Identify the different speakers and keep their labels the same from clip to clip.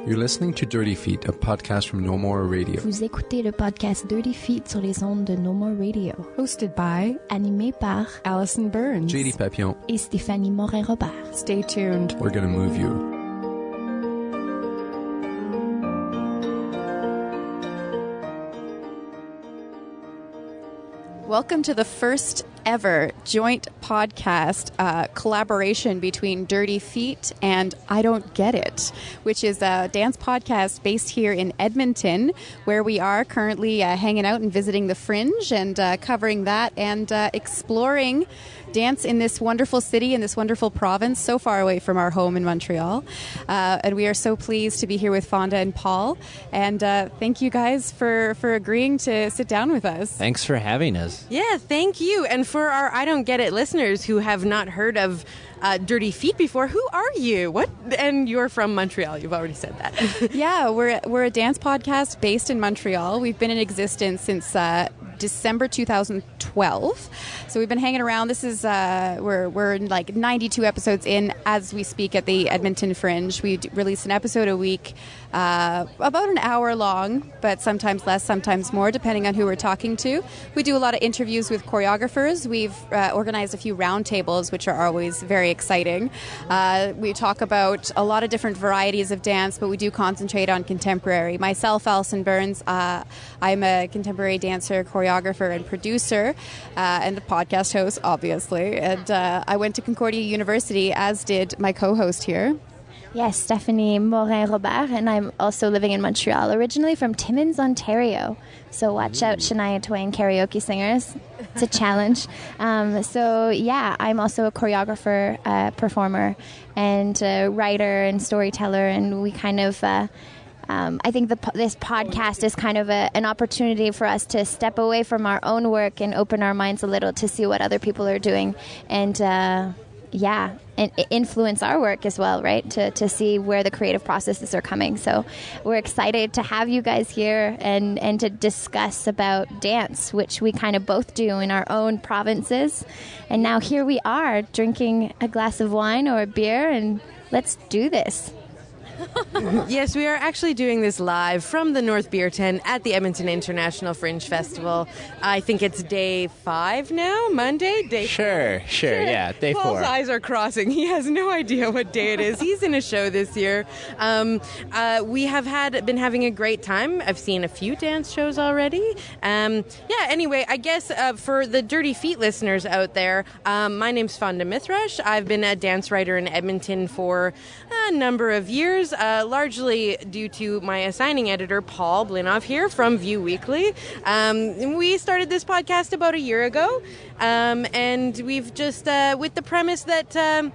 Speaker 1: You're listening to Dirty Feet, a podcast from No More Radio.
Speaker 2: Vous écoutez le podcast Dirty Feet sur les ondes de No More Radio.
Speaker 3: Hosted by,
Speaker 2: animé par
Speaker 3: Allison Burns,
Speaker 1: JD Papillon,
Speaker 2: et Stéphanie Morin-Robert.
Speaker 3: Stay tuned.
Speaker 1: We're gonna move you.
Speaker 4: Welcome to the first ever joint podcast collaboration between Dirty Feet and I Don't Get It, which is a dance podcast based here in Edmonton, where we are currently hanging out and visiting the Fringe and covering that and exploring dance in this wonderful city, in this wonderful province, so far away from our home in Montreal. And we are so pleased to be here with Fonda and Paul. And thank you guys for agreeing to sit down with us.
Speaker 5: Thanks for having us.
Speaker 6: Yeah, thank you. And for our I Don't Get It listeners who have not heard of Dirty Feet before, who are you? What? And you're from Montreal. You've already said that.
Speaker 4: Yeah, we're a dance podcast based in Montreal. We've been in existence since December 2012. So we've been hanging around. This is we're like 92 episodes in as we speak at the Edmonton Fringe. We release an episode a week, about an hour long, but sometimes less, sometimes more, depending on who we're talking to. We do a lot of interviews with choreographers. We've organized a few roundtables, which are always very exciting. We talk about a lot of different varieties of dance, but we do concentrate on contemporary. Myself, Allison Burns, I'm a contemporary dancer, choreographer, and producer, and the podcast host, obviously. And I went to Concordia University, as did my co-host here.
Speaker 2: Yes, Stephanie Morin-Robert, and I'm also living in Montreal, originally from Timmins, Ontario. So watch out, Shania Twain karaoke singers. It's a challenge. So yeah, I'm also a choreographer, performer, and writer and storyteller, and we kind of... I think this podcast is kind of an opportunity for us to step away from our own work and open our minds a little to see what other people are doing, and and influence our work as well, right? To see where the creative processes are coming. So we're excited to have you guys here and to discuss about dance, which we kind of both do in our own provinces. And now here we are drinking a glass of wine or a beer, and let's do this.
Speaker 6: Yes, we are actually doing this live from the North Beer Tent at the Edmonton International Fringe Festival. I think it's day 5 now, Monday?
Speaker 5: Sure, yeah, day 4.
Speaker 6: Paul's eyes are crossing. He has no idea what day it is. He's in a show this year. We have been having a great time. I've seen a few dance shows already. Anyway, I guess for the Dirty Feet listeners out there, my name's Fonda Mithrush. I've been a dance writer in Edmonton for a number of years. Largely due to my assigning editor, Paul Blinoff here from View Weekly. We started this podcast about a year ago, and we've just, with the premise that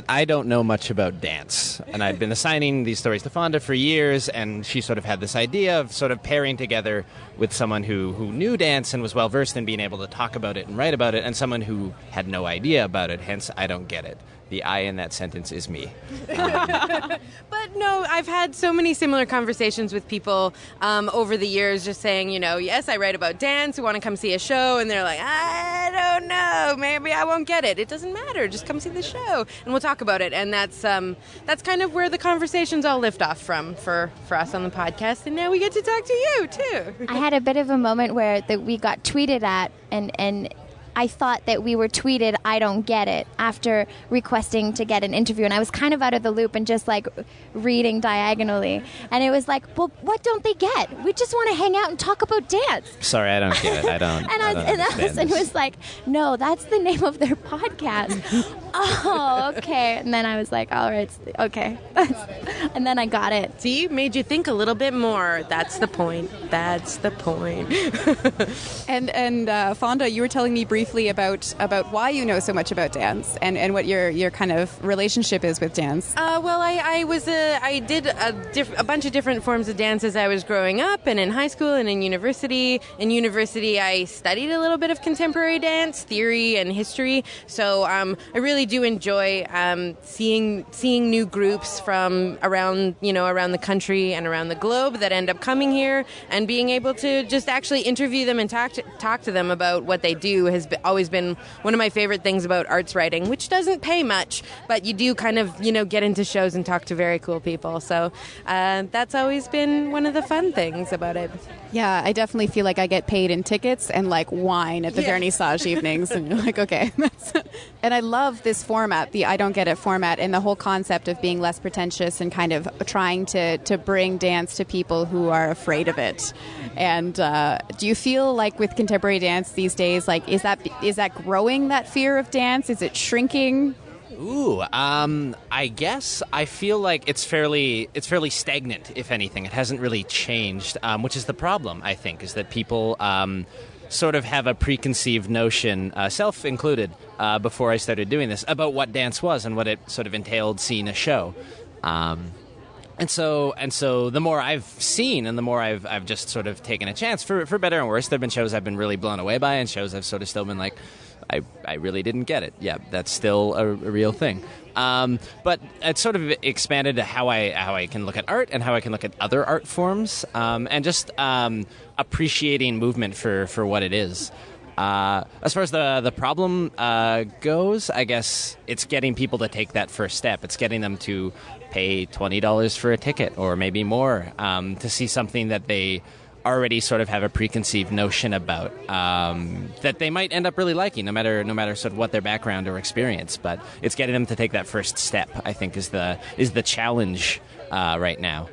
Speaker 5: I don't know much about dance, and I've been assigning these stories to Fonda for years, and she sort of had this idea of sort of pairing together with someone who knew dance and was well-versed in being able to talk about it and write about it, and someone who had no idea about it, hence I don't get it. The I in that sentence is me.
Speaker 6: But no, I've had so many similar conversations with people over the years just saying, yes, I write about dance, we want to come see a show, and they're like, I don't know, maybe I won't get it. It doesn't matter, just come see the show, and we'll talk about it. And that's kind of where the conversations all lift off from for us on the podcast, and now we get to talk to you, too.
Speaker 2: I had a bit of a moment where we got tweeted at, and I thought that we were tweeted, I don't get it, after requesting to get an interview. And I was kind of out of the loop and just like reading diagonally. And it was like, well, what don't they get? We just want to hang out and talk about dance.
Speaker 5: Sorry, I don't get it.
Speaker 2: And Allison was like, no, that's the name of their podcast. Oh, okay. And then I was like, all right, okay. And then I got it.
Speaker 6: See, made you think a little bit more. That's the point.
Speaker 4: And Fonda, you were telling me briefly about why you know so much about dance and what your kind of relationship is with dance.
Speaker 6: Well, I did a bunch of different forms of dance as I was growing up and in high school and in university. In university, I studied a little bit of contemporary dance theory and history. So I really do enjoy seeing new groups from around the country and around the globe that end up coming here, and being able to just actually interview them and talk to them about what they do always been one of my favorite things about arts writing, which doesn't pay much, but you do kind of, get into shows and talk to very cool people. So that's always been one of the fun things about it.
Speaker 4: Yeah, I definitely feel like I get paid in tickets and like wine at the vernissage evenings. And you're like, okay. And I love this format, the I Don't Get It format, and the whole concept of being less pretentious and kind of trying to bring dance to people who are afraid of it. And do you feel like with contemporary dance these days, like is that growing, that fear of dance? Is it shrinking?
Speaker 5: Ooh, I guess I feel like it's fairly stagnant, if anything. It hasn't really changed, which is the problem, I think, is that people sort of have a preconceived notion, self included, before I started doing this, about what dance was and what it sort of entailed seeing a show. And so the more I've seen and the more I've just sort of taken a chance, for better and worse. There have been shows I've been really blown away by and shows I've sort of still been like, I really didn't get it. Yeah, that's still a real thing. But it's sort of expanded to how I can look at art and how I can look at other art forms, and just appreciating movement for what it is. As far as the problem goes, I guess it's getting people to take that first step. It's getting them to pay $20 for a ticket or maybe more to see something that they already sort of have a preconceived notion about, that they might end up really liking, no matter sort of what their background or experience. But it's getting them to take that first step, I think, is the challenge right now.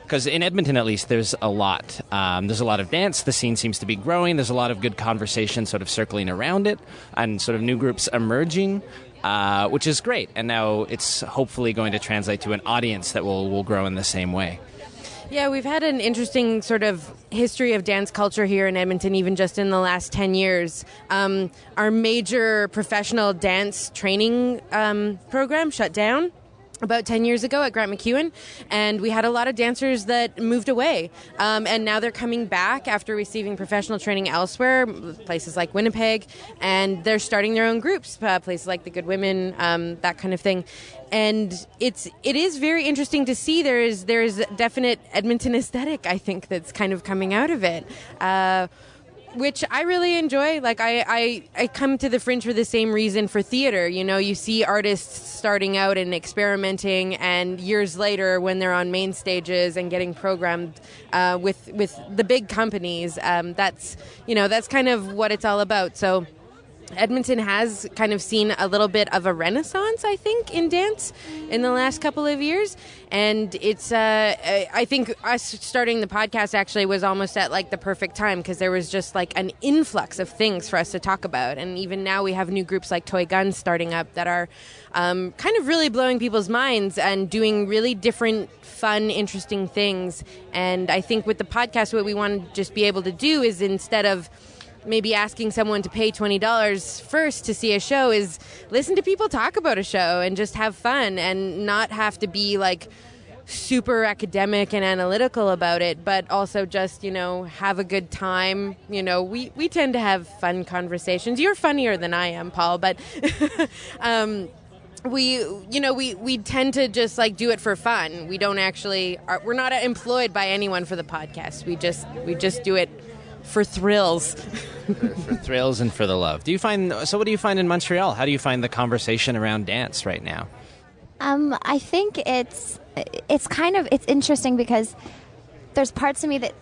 Speaker 5: Because in Edmonton, at least, there's a lot. There's a lot of dance. The scene seems to be growing. There's a lot of good conversation sort of circling around it, and sort of new groups emerging, which is great. And now it's hopefully going to translate to an audience that will grow in the same way.
Speaker 6: Yeah, we've had an interesting sort of history of dance culture here in Edmonton, even just in the last 10 years. Our major professional dance training program shut down about 10 years ago at Grant MacEwan, and we had a lot of dancers that moved away, and now they're coming back after receiving professional training elsewhere, places like Winnipeg, and they're starting their own groups, places like the Good Women, that kind of thing. And it is very interesting to see there is definite Edmonton aesthetic, I think, that's kind of coming out of it, which I really enjoy. Like I come to the Fringe for the same reason for theater. You see artists starting out and experimenting, and years later when they're on main stages and getting programmed with the big companies, that's kind of what it's all about. So Edmonton has kind of seen a little bit of a renaissance, I think, in dance in the last couple of years. And it's, I think us starting the podcast actually was almost at like the perfect time, because there was just like an influx of things for us to talk about. And even now we have new groups like Toy Guns starting up that are kind of really blowing people's minds and doing really different, fun, interesting things. And I think with the podcast, what we want to just be able to do is, instead of maybe asking someone to pay $20 first to see a show, is listen to people talk about a show and just have fun and not have to be like super academic and analytical about it, but also just, have a good time. We tend to have fun conversations. You're funnier than I am, Paul, but we tend to just like do it for fun. We don't actually, we're not employed by anyone for the podcast. We just do it for thrills.
Speaker 5: for thrills and for the love. What do you find in Montreal? How do you find the conversation around dance right now?
Speaker 2: I think it's interesting, because there's parts of me that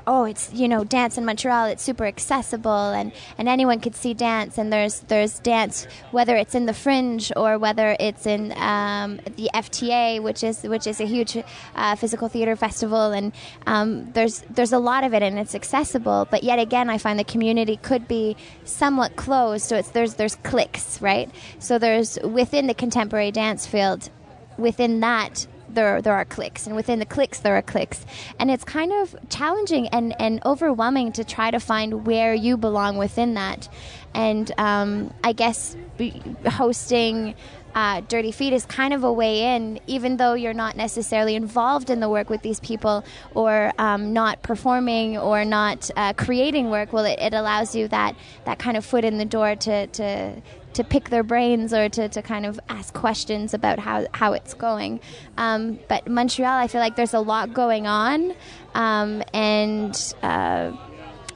Speaker 2: it's dance in Montreal, it's super accessible, and anyone could see dance, and there's dance whether it's in the Fringe or whether it's in the FTA, which is a huge physical theater festival, and there's a lot of it, and it's accessible. But yet again, I find the community could be somewhat closed. So there's cliques, right? So there's, within the contemporary dance field, within that there are cliques, and within the cliques there are cliques, and it's kind of challenging and overwhelming to try to find where you belong within that. And I guess hosting Dirty Feet is kind of a way in, even though you're not necessarily involved in the work with these people, or not performing or not creating work. Well, it allows you that kind of foot in the door to pick their brains, or to kind of ask questions about how it's going. But Montreal, I feel like there's a lot going on, and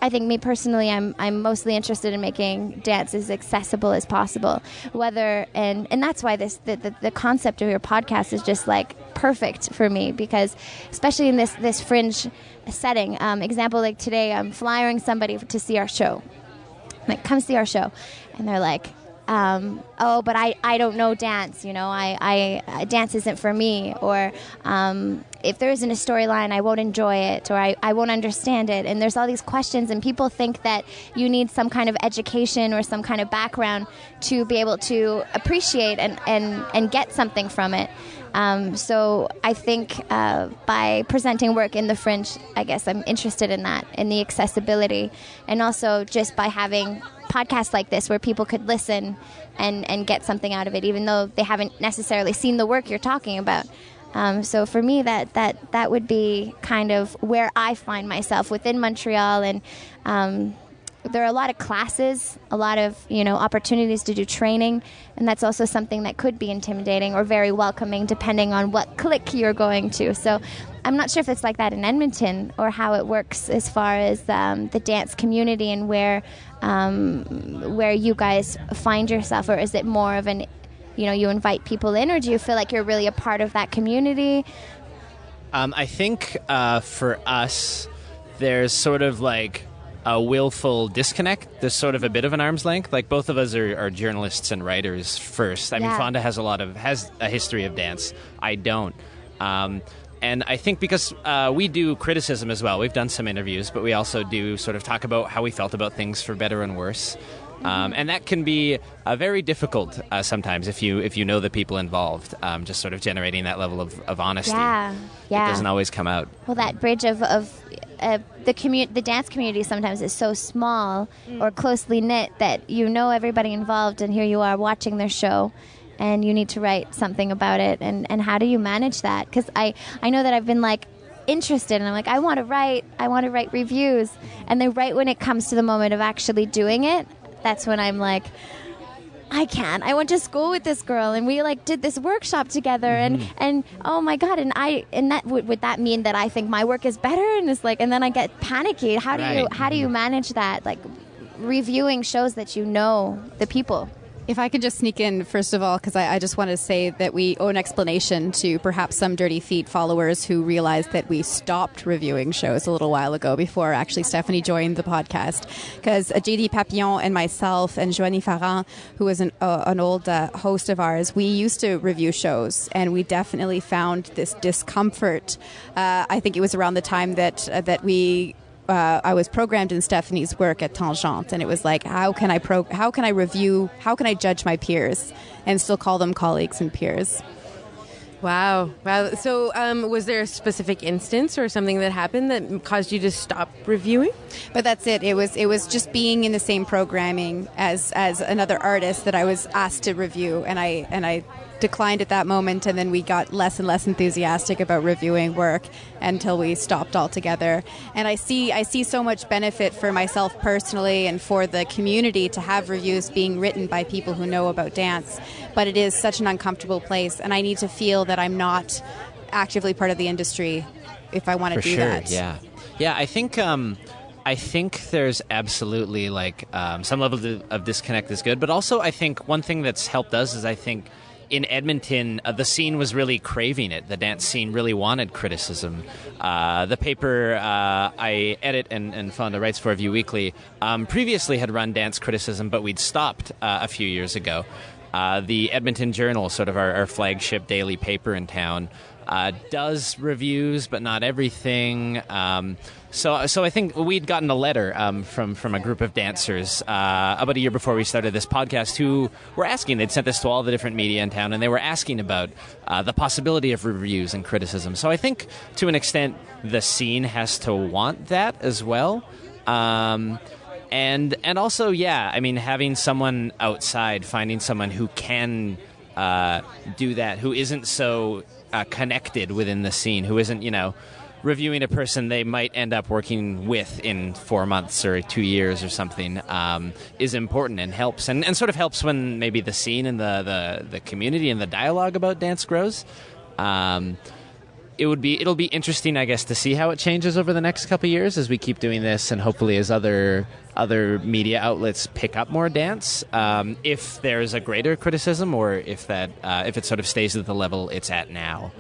Speaker 2: I think me personally, I'm mostly interested in making dance as accessible as possible. And that's why the concept of your podcast is just like perfect for me, because especially in this fringe setting. Example, like today, I'm flyering somebody to see our show. Like, come see our show, and they're like, oh, but I don't know dance, I dance isn't for me, or if there isn't a storyline, I won't enjoy it, or I won't understand it. And there's all these questions, and people think that you need some kind of education or some kind of background to be able to appreciate and get something from it. So I think by presenting work in the fringe, I guess I'm interested in that, in the accessibility, and also just by having podcasts like this where people could listen and get something out of it, even though they haven't necessarily seen the work you're talking about. So for me, that would be kind of where I find myself within Montreal, and there are a lot of classes, a lot of opportunities to do training, and that's also something that could be intimidating or very welcoming depending on what clique you're going to. So I'm not sure if it's like that in Edmonton or how it works as far as the dance community and where you guys find yourself, or is it more of an you invite people in, or do you feel like you're really a part of that community?
Speaker 5: I think for us, there's sort of like a willful disconnect. There's sort of a bit of an arm's length. Like, both of us are journalists and writers first. I mean, Fonda has a history of dance. I don't. And I think because we do criticism as well. We've done some interviews, but we also do sort of talk about how we felt about things, for better and worse. And that can be very difficult sometimes if you know the people involved. Just sort of generating that level of honesty.
Speaker 2: Yeah.
Speaker 5: It doesn't always come out.
Speaker 2: Well, that bridge of the dance community sometimes is so small or closely knit that everybody involved, and here you are watching their show, and you need to write something about it. And how do you manage that? Because I know that I've been like interested, and I'm like, I want to write reviews, and then right when it comes to the moment of actually doing it, that's when I'm like, I went to school with this girl, and we like did this workshop together, and oh my god, and that would that mean that I think my work is better? And it's like, and then I get panicky. How do you manage that, like reviewing shows that the people?
Speaker 4: If I could just sneak in, first of all, because I just want to say that we owe an explanation to perhaps some Dirty Feet followers who realized that we stopped reviewing shows a little while ago before actually Stephanie joined the podcast. Because JD Papillon and myself and Joanie Farran, who was an old host of ours, we used to review shows, and we definitely found this discomfort. I think it was around the time that I was programmed in Stephanie's work at Tangente, and it was like, how can I review, how can I judge my peers and still call them colleagues and peers?
Speaker 6: Wow. So was there a specific instance or something that happened that caused you to stop reviewing?
Speaker 4: But that's it. It was just being in the same programming as another artist that I was asked to review, and I declined at that moment, and then we got less and less enthusiastic about reviewing work until we stopped altogether. And I see so much benefit for myself personally and for the community to have reviews being written by people who know about dance, but it is such an uncomfortable place, and I need to feel that I'm not actively part of the industry if I want to do that.
Speaker 5: Yeah. I think there's absolutely like some level of disconnect is good, but also I think one thing that's helped us is I think in Edmonton, the scene was really craving it. The dance scene really wanted criticism. The paper I edit and Fonda writes for View Weekly previously had run dance criticism, but we'd stopped a few years ago. The Edmonton Journal, sort of our flagship daily paper in town, does reviews, but not everything. So I think we'd gotten a letter from a group of dancers about a year before we started this podcast who were asking. They'd sent this to all the different media in town, and they were asking about the possibility of reviews and criticism. So I think, to an extent, the scene has to want that as well. And also, I mean, having someone outside, finding someone who can do that, who isn't so connected within the scene, who isn't, reviewing a person they might end up working with in 4 months or 2 years or something, is important and helps. And sort of helps when maybe the scene and the community and the dialogue about dance grows. it'll be interesting, I guess, to see how it changes over the next couple of years as we keep doing this, and hopefully as other media outlets pick up more dance. If there's a greater criticism, or if it sort of stays at the level it's at now.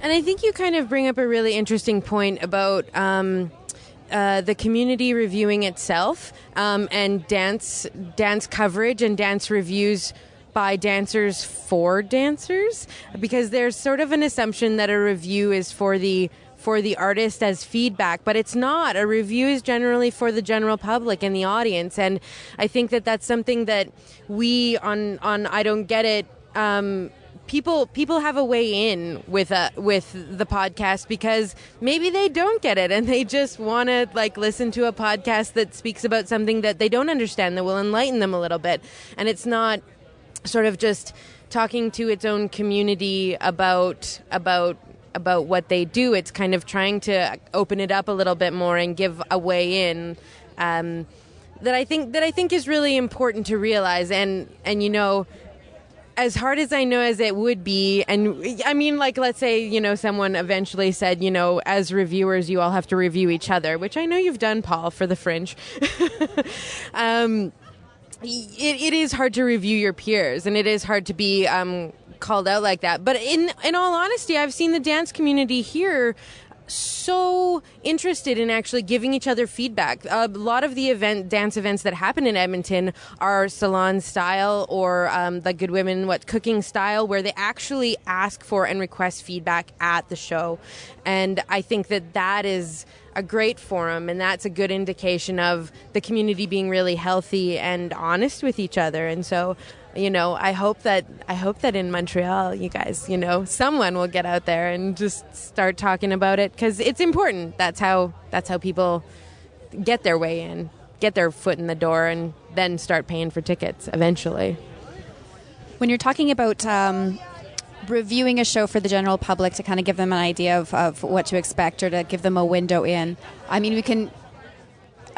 Speaker 6: And I think you kind of bring up a really interesting point about the community reviewing itself, and dance coverage and dance reviews by dancers for dancers, because there's sort of an assumption that a review is for the artist as feedback, but it's not. A review is generally for the general public and the audience, and I think that that's something that we on I Don't Get It. People have a way in with the podcast, because maybe they don't get it and they just want to listen to a podcast that speaks about something that they don't understand, that will enlighten them a little bit, and it's not sort of just talking to its own community about what they do. It's kind of trying to open it up a little bit more and give a way in that I think is really important to realize. And as hard as I know as it would be, and I mean, let's say, someone eventually said, as reviewers, you all have to review each other, which I know you've done, Paul, for the Fringe. It is hard to review your peers, and it is hard to be called out like that. But in all honesty, I've seen the dance community here so interested in actually giving each other feedback. A lot of the dance events that happen in Edmonton are salon style, or the Good Women cooking style, where they actually ask for and request feedback at the show. And I think that is a great forum, and that's a good indication of the community being really healthy and honest with each other. And so, I hope that in Montreal, you guys, someone will get out there and just start talking about it, because it's important. That's how people get their way in, get their foot in the door, and then start paying for tickets eventually.
Speaker 4: When you're talking about reviewing a show for the general public to kind of give them an idea of what to expect, or to give them a window in, I mean, we can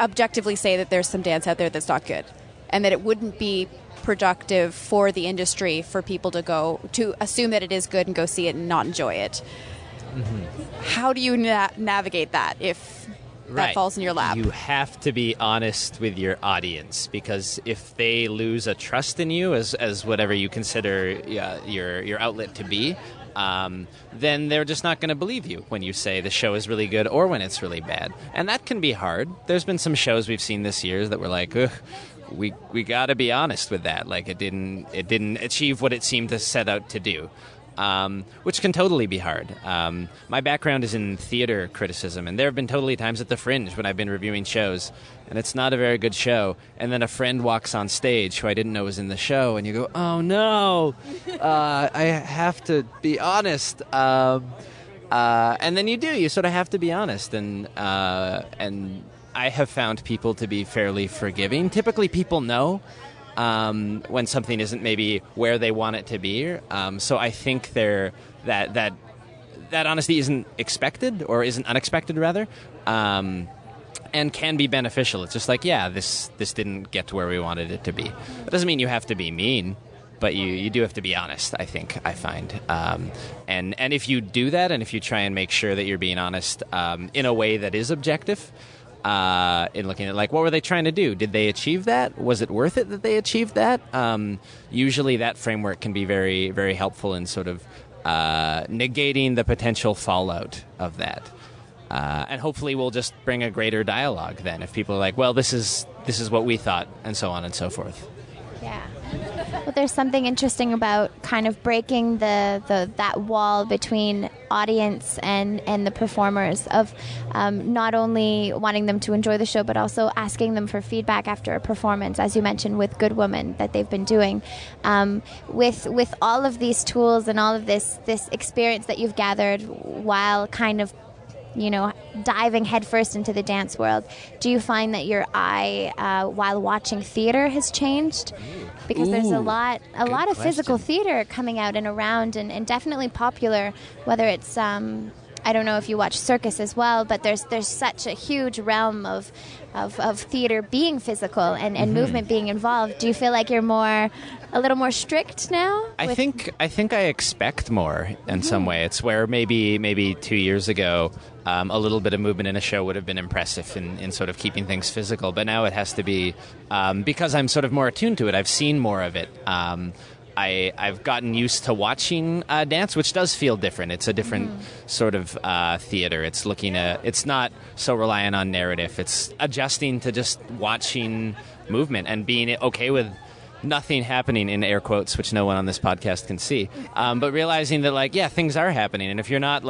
Speaker 4: objectively say that there's some dance out there that's not good, and that it wouldn't be productive for the industry for people to assume that it is good and go see it and not enjoy it. Mm-hmm. How do you navigate that if that falls in your lap?
Speaker 5: You have to be honest with your audience, because if they lose a trust in you as whatever you consider your outlet to be, then they're just not going to believe you when you say the show is really good or when it's really bad. And that can be hard. There's been some shows we've seen this year that were like, ugh, we got to be honest with that. It didn't achieve what it seemed to set out to do. Which can totally be hard. My background is in theater criticism, and there have been totally times at the Fringe when I've been reviewing shows, and it's not a very good show, and then a friend walks on stage who I didn't know was in the show, and you go, oh no, I have to be honest. And then you sort of have to be honest, and I have found people to be fairly forgiving. Typically people know when something isn't maybe where they want it to be. So I think that honesty isn't expected, or isn't unexpected rather, and can be beneficial. It's just this didn't get to where we wanted it to be. That doesn't mean you have to be mean, but you do have to be honest, I find. And if you do that, and if you try and make sure that you're being honest in a way that is objective, in looking at what were they trying to do? Did they achieve that? Was it worth it that they achieved that? Usually that framework can be very, very helpful in sort of negating the potential fallout of that. And hopefully we'll just bring a greater dialogue then, if people are like, well, this is what we thought, and so on and so forth.
Speaker 2: Yeah. Well, there's something interesting about kind of breaking that wall between audience and the performers, of not only wanting them to enjoy the show, but also asking them for feedback after a performance, as you mentioned with Good Woman that they've been doing. With all of these tools and all of this experience that you've gathered while kind of diving headfirst into the dance world, do you find that your eye while watching theater has changed? Because there's a lot of physical theater coming out and around, and definitely popular, whether it's I don't know if you watch circus as well, but there's such a huge realm of theater being physical and movement being involved. Do you feel like you're a little more strict now?
Speaker 5: I think I expect more in some way. It's where maybe 2 years ago, a little bit of movement in a show would have been impressive in sort of keeping things physical. But now it has to be, because I'm sort of more attuned to it. I've seen more of it. I've gotten used to watching dance, which does feel different. It's a different sort of theater. It's not so reliant on narrative. It's adjusting to just watching movement and being okay with nothing happening, in air quotes, which no one on this podcast can see. But realizing that, things are happening. And if you're not,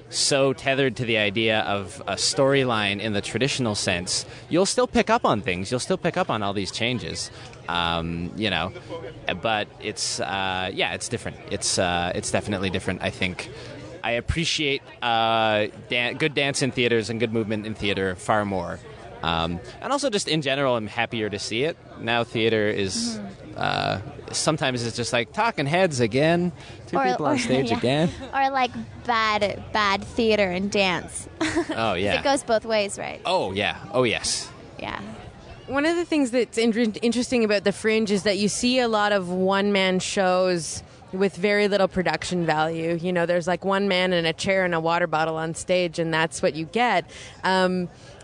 Speaker 5: so tethered to the idea of a storyline in the traditional sense, you'll still pick up on things. You'll still pick up on all these changes, But it's it's different. It's definitely different. I think I appreciate good dance in theaters and good movement in theater far more. And also just in general, I'm happier to see it. Now theater is sometimes it's just like talking heads again, two people on stage again.
Speaker 2: Or bad theater and dance.
Speaker 5: Oh, yeah.
Speaker 2: It goes both ways, right?
Speaker 5: Oh, yeah. Oh, yes.
Speaker 2: Yeah.
Speaker 6: One of the things that's interesting about the Fringe is that you see a lot of one-man shows with very little production value. You know, there's one man and a chair and a water bottle on stage, and that's what you get.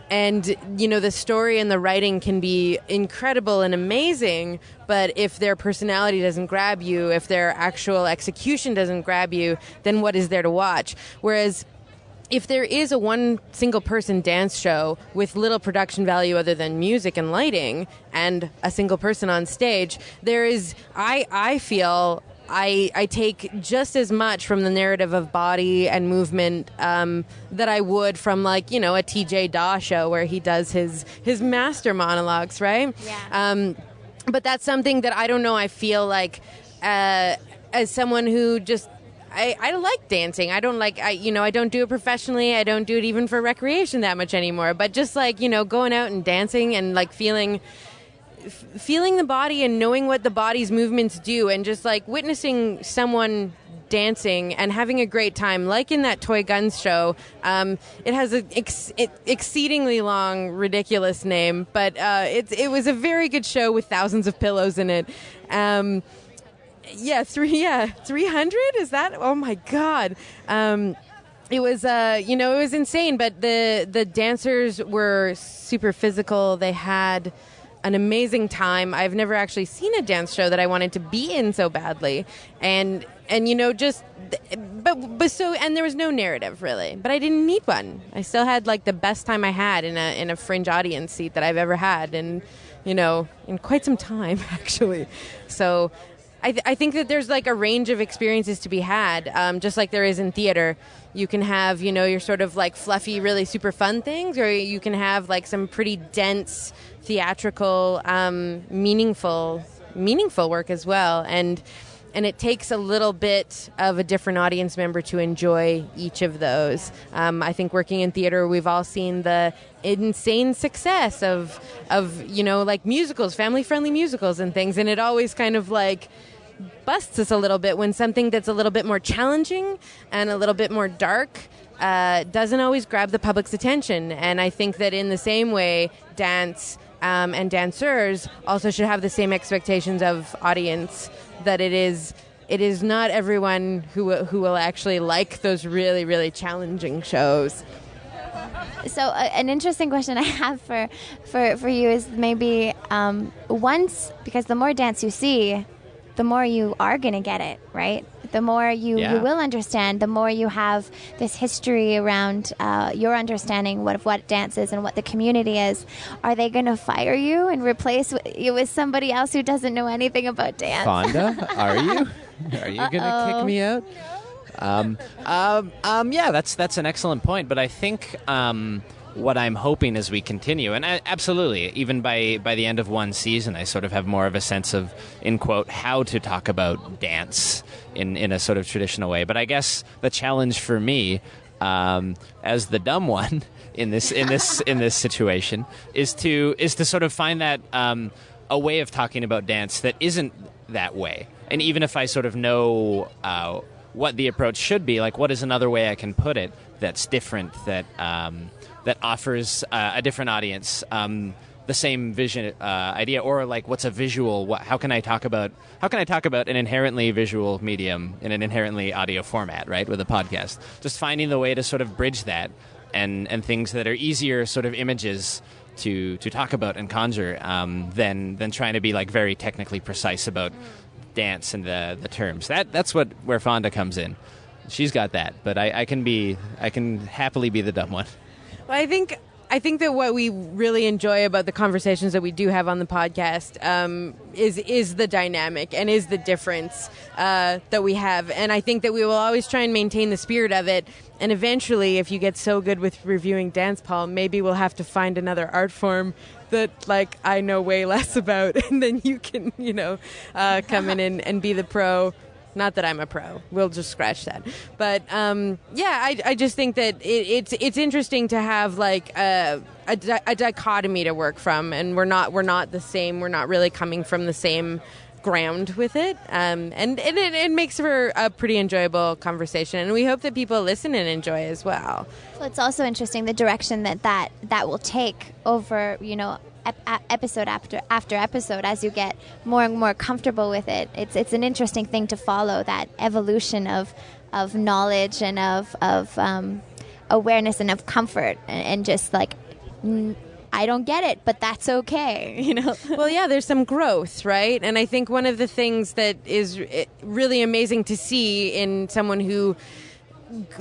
Speaker 6: And, the story and the writing can be incredible and amazing, but if their personality doesn't grab you, if their actual execution doesn't grab you, then what is there to watch? Whereas if there is a one single person dance show with little production value other than music and lighting and a single person on stage, there is, I feel... I take just as much from the narrative of body and movement that I would from a TJ Daw show where he does his master monologues, right?
Speaker 2: Yeah.
Speaker 6: But that's something that I don't know. I feel like as someone who just I like dancing. I don't I don't do it professionally. I don't do it even for recreation that much anymore. But just going out and dancing and feeling the body and knowing what the body's movements do, and just witnessing someone dancing and having a great time, like in that Toy Guns show. It has an exceedingly long, ridiculous name, but it was a very good show with thousands of pillows in it. 300? Is that? Oh my God. It was, it was insane, but the dancers were super physical. They had an amazing time. I've never actually seen a dance show that I wanted to be in so badly, and there was no narrative really, but I didn't need one. I still had the best time I had in a Fringe audience seat that I've ever had, and in quite some time actually. So I think that there's a range of experiences to be had, just like there is in theater. You can have your sort of fluffy, really super fun things, or you can have some pretty dense, theatrical, meaningful work as well. And it takes a little bit of a different audience member to enjoy each of those. I think working in theater, we've all seen the insane success of musicals, family-friendly musicals and things, and it always kind of busts us a little bit when something that's a little bit more challenging and a little bit more dark doesn't always grab the public's attention. And I think that in the same way, dance and dancers also should have the same expectations of audience, that it is not everyone who will actually like those really, really challenging shows.
Speaker 2: So an interesting question I have for you is maybe once, because the more dance you see, the more you are going to get it, right? The more you will understand, the more you have this history around your understanding of what dance is and what the community is. Are they going to fire you and replace you with somebody else who doesn't know anything about dance?
Speaker 5: Fonda, are you? Are you going to kick me out? Yeah, that's an excellent point. But I think what I'm hoping as we continue, and absolutely, even by the end of one season, I sort of have more of a sense of, in quote, how to talk about dance in a sort of traditional way. But I guess the challenge for me, as the dumb one in this situation, is to sort of find that a way of talking about dance that isn't that way. And even if I sort of know what the approach should be. Like, what is another way I can put it that's different, that offers a different audience the same vision idea, or like what's a visual? How can I talk about an inherently visual medium in an inherently audio format, right? With a podcast, just finding the way to sort of bridge that and things that are easier sort of images to talk about and conjure than trying to be like very technically precise about dance and the terms. That's where Fonda comes in. She's got that, but I can happily be the dumb one.
Speaker 6: Well, I think that what we really enjoy about the conversations that we do have on the podcast is the dynamic and is the difference that we have. And I think that we will always try and maintain the spirit of it. And eventually, if you get so good with reviewing dance, Paul, maybe we'll have to find another art form that, like, I know way less about. And then you can, come in and be the pro. Not that I'm a pro. We'll just scratch that. But I just think that it's interesting to have like a dichotomy to work from, and we're not the same. We're not really coming from the same ground with it, and it makes for a pretty enjoyable conversation. And we hope that people listen and enjoy as well.
Speaker 2: Well, it's also interesting the direction that will take over, episode after episode as you get more and more comfortable with it. It's an interesting thing to follow, that evolution of knowledge and of awareness and of comfort, and just like I don't get it, but that's okay,
Speaker 6: Well, yeah, there's some growth, right? And I think one of the things that is really amazing to see in someone who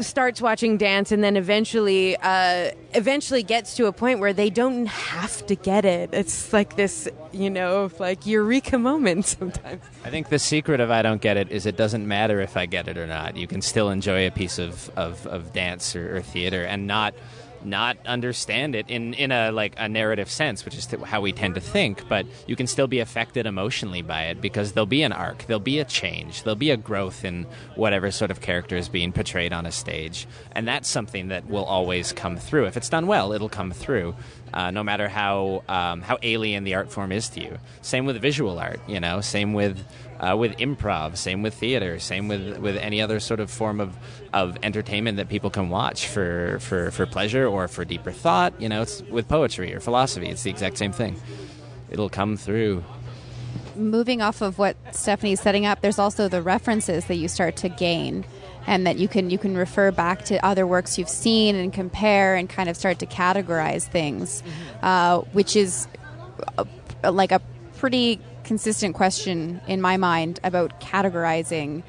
Speaker 6: starts watching dance and then eventually gets to a point where they don't have to get it. It's like this, like eureka moment sometimes.
Speaker 5: I think the secret of I don't get it is it doesn't matter if I get it or not. You can still enjoy a piece of dance or theater and not understand it in a narrative sense, which is how we tend to think, but you can still be affected emotionally by it because there'll be an arc, there'll be a change, there'll be a growth in whatever sort of character is being portrayed on a stage, and that's something that will always come through. If it's done well, it'll come through, no matter how alien the art form is to you. Same with visual art, same with improv, same with theater, same with any other sort of form of entertainment that people can watch for pleasure or for deeper thought. It's with poetry or philosophy, it's the exact same thing. It'll come through.
Speaker 4: Moving off of what Stephanie's setting up, there's also the references that you start to gain, and that you can refer back to other works you've seen and compare and kind of start to categorize things, which is like a pretty consistent question in my mind about categorizing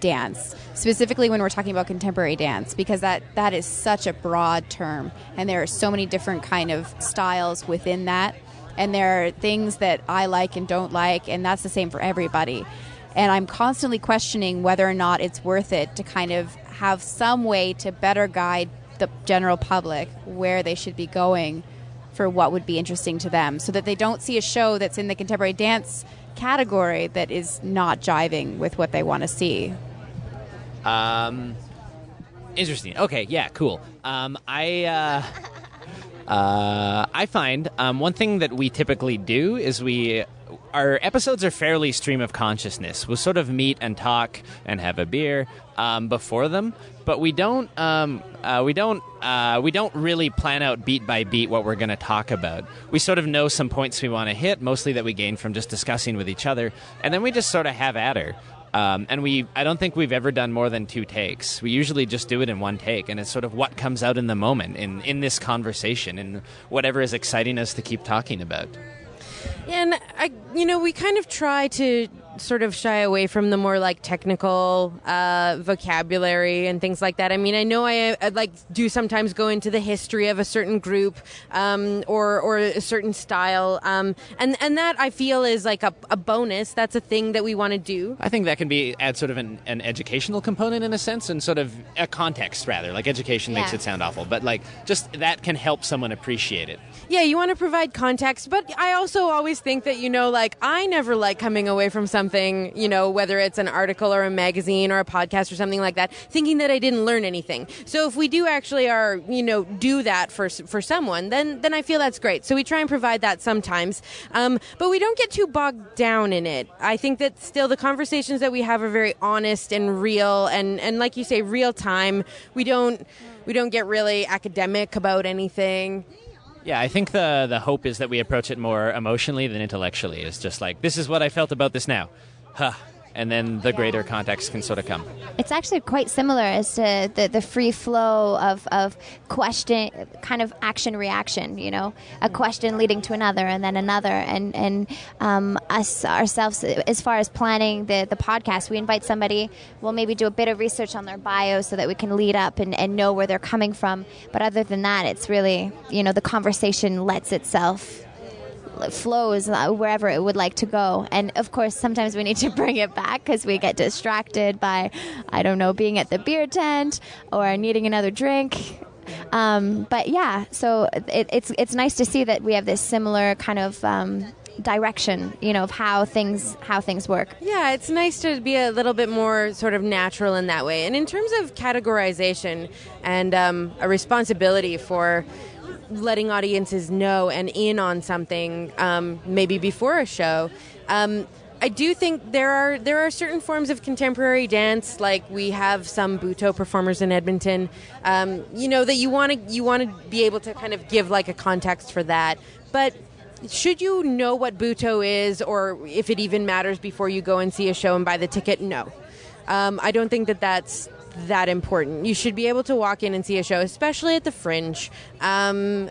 Speaker 4: dance, specifically when we're talking about contemporary dance, because that is such a broad term, and there are so many different kind of styles within that, and there are things that I like and don't like, and that's the same for everybody. And I'm constantly questioning whether or not it's worth it to kind of have some way to better guide the general public where they should be going for what would be interesting to them, so that they don't see a show that's in the contemporary dance category that is not jiving with what they want to see.
Speaker 5: Interesting. Okay, yeah, cool. I find one thing that we typically do is our episodes are fairly stream of consciousness. We'll sort of meet and talk and have a beer before them, but we don't really plan out beat by beat what we're going to talk about. We sort of know some points we want to hit, mostly that we gain from just discussing with each other, and then we just sort of have at her. And I don't think we've ever done more than 2 takes. We usually just do it in 1 take, and it's sort of what comes out in the moment, in this conversation, and whatever is exciting us to keep talking about.
Speaker 6: And we kind of try to sort of shy away from the more like technical vocabulary and things like that. I mean, I know I like do sometimes go into the history of a certain group or a certain style, and that I feel is like a bonus. That's a thing that we want to do.
Speaker 5: I think that can add sort of an educational component in a sense, and sort of a context rather. Like education makes it sound awful, but like just that can help someone appreciate it.
Speaker 6: Yeah, you want to provide context, but I also always think that like I never like coming away from something something, whether it's an article or a magazine or a podcast or something like that, thinking that I didn't learn anything. So if we do actually do that for someone, then I feel that's great. So we try and provide that sometimes, but we don't get too bogged down in it. I think that still the conversations that we have are very honest and real, and like you say, real time. We don't get really academic about anything.
Speaker 5: Yeah, I think the hope is that we approach it more emotionally than intellectually. It's just like, this is what I felt about this now. Huh. And then the greater context can sort of come.
Speaker 2: It's actually quite similar as to the free flow of question, kind of action-reaction, a question leading to another and then another. And us, ourselves, as far as planning the podcast, we invite somebody, we'll maybe do a bit of research on their bio so that we can lead up and know where they're coming from. But other than that, it's really, the conversation lets itself flows wherever it would like to go. And of course, sometimes we need to bring it back because we get distracted by, I don't know, being at the beer tent or needing another drink. But yeah, so it's nice to see that we have this similar kind of direction, of how things work.
Speaker 6: Yeah, it's nice to be a little bit more sort of natural in that way. And in terms of categorization and a responsibility for letting audiences know and in on something, maybe before a show. I do think there are certain forms of contemporary dance, like we have some Butoh performers in Edmonton, that you want to be able to kind of give like a context for that. But should you know what Butoh is, or if it even matters before you go and see a show and buy the ticket? No. I don't think that's that important. You should be able to walk in and see a show, especially at the Fringe, and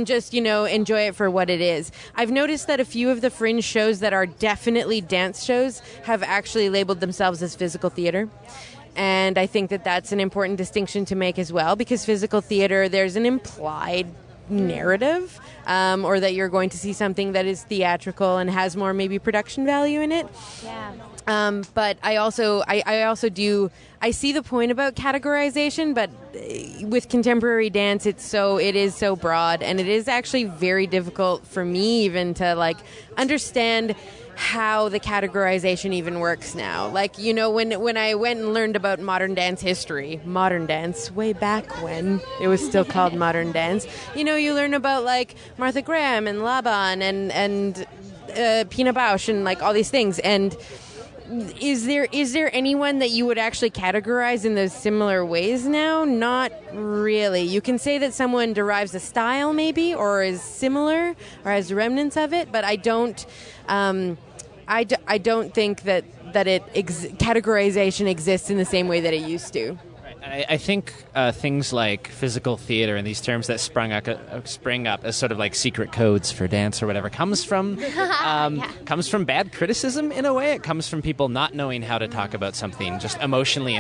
Speaker 6: just enjoy it for what it is. I've noticed that a few of the Fringe shows that are definitely dance shows have actually labeled themselves as physical theater, and I think that that's an important distinction to make as well, because physical theater, there's an implied narrative, or that you're going to see something that is theatrical and has more maybe production value in it.
Speaker 2: Yeah.
Speaker 6: But I also see the point about categorization, but with contemporary dance, it is so broad, and it is actually very difficult for me even to understand how the categorization even works now. When I went and learned about modern dance way back when it was still called modern dance, you learn about Martha Graham and Laban and Pina Bausch and all these things. And is there anyone that you would actually categorize in those similar ways now? Not really. You can say that someone derives a style maybe, or is similar, or has remnants of it, but I don't think that categorization exists in the same way that it used to.
Speaker 5: I think things like physical theater and these terms that spring up as sort of like secret codes for dance or whatever comes from bad criticism in a way. It comes from people not knowing how to talk about something just emotionally,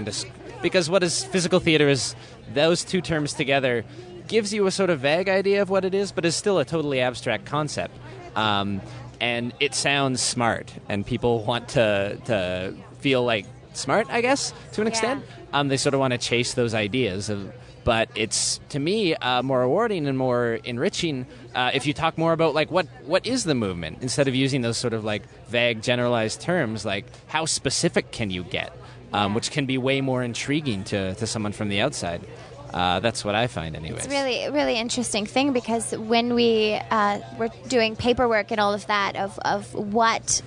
Speaker 5: because what is physical theater is those two terms together gives you a sort of vague idea of what it is, but is still a totally abstract concept. And it sounds smart, and people want to feel like smart, I guess, to an extent. They sort of want to chase those ideas. But it's, to me, more rewarding and more enriching if you talk more about what is the movement, instead of using those sort of vague, generalized terms, how specific can you get, which can be way more intriguing to someone from the outside. That's what I find anyways.
Speaker 2: It's really, really interesting thing, because when we were doing paperwork and all of that of what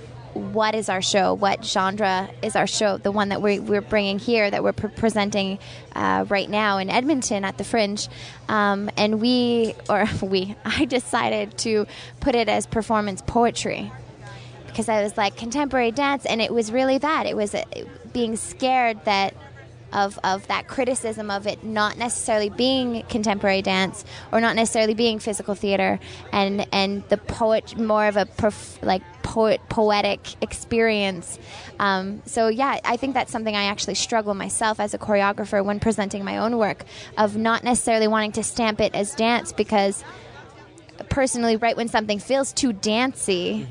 Speaker 2: is our show, what genre is our show, the one that we're bringing here, that we're presenting right now in Edmonton at the Fringe, and I decided to put it as performance poetry, because I was contemporary dance, and it was really that. It was being scared of that criticism of it not necessarily being contemporary dance, or not necessarily being physical theater, and the poet more of a poetic experience. So yeah, I think that's something I actually struggle myself as a choreographer when presenting my own work, of not necessarily wanting to stamp it as dance, because personally, right when something feels too dancey,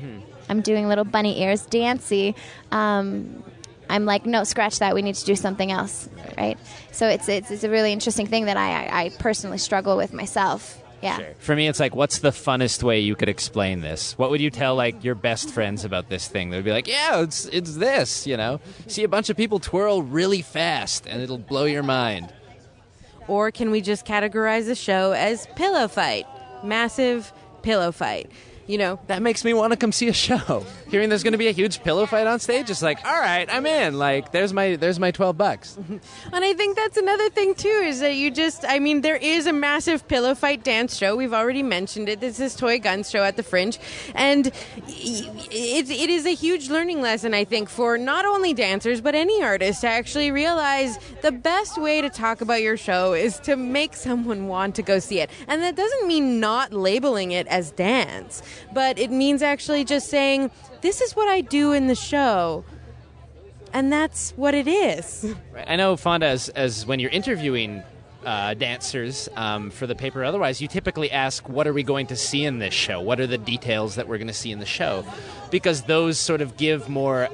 Speaker 2: I'm doing little bunny ears, dancey, I'm like, no, scratch that. We need to do something else, right? So it's a really interesting thing that I personally struggle with myself. Yeah.
Speaker 5: Sure. For me, it's like, what's the funnest way you could explain this? What would you tell like your best friends about this thing? They'd be like, yeah, it's this, you know. See a bunch of people twirl really fast, and it'll blow your mind.
Speaker 6: Or can we just categorize the show as pillow fight? Massive pillow fight. You know,
Speaker 5: That makes me want to come see a show. Hearing there's going to be a huge pillow fight on stage, it's like, all right, I'm in. Like, there's my $12.
Speaker 6: and I think that's another thing too, is that there is a massive pillow fight dance show. We've already mentioned it. This is Toy Guns show at the Fringe, and it is a huge learning lesson, I think, for not only dancers but any artist to actually realize the best way to talk about your show is to make someone want to go see it. And that doesn't mean not labeling it as dance, but it means actually just saying, this is what I do in the show, and that's what it is.
Speaker 5: Right. I know, Fonda, as when you're interviewing dancers for the paper, otherwise, you typically ask, what are we going to see in this show? What are the details that we're going to see in the show? Because those sort of give more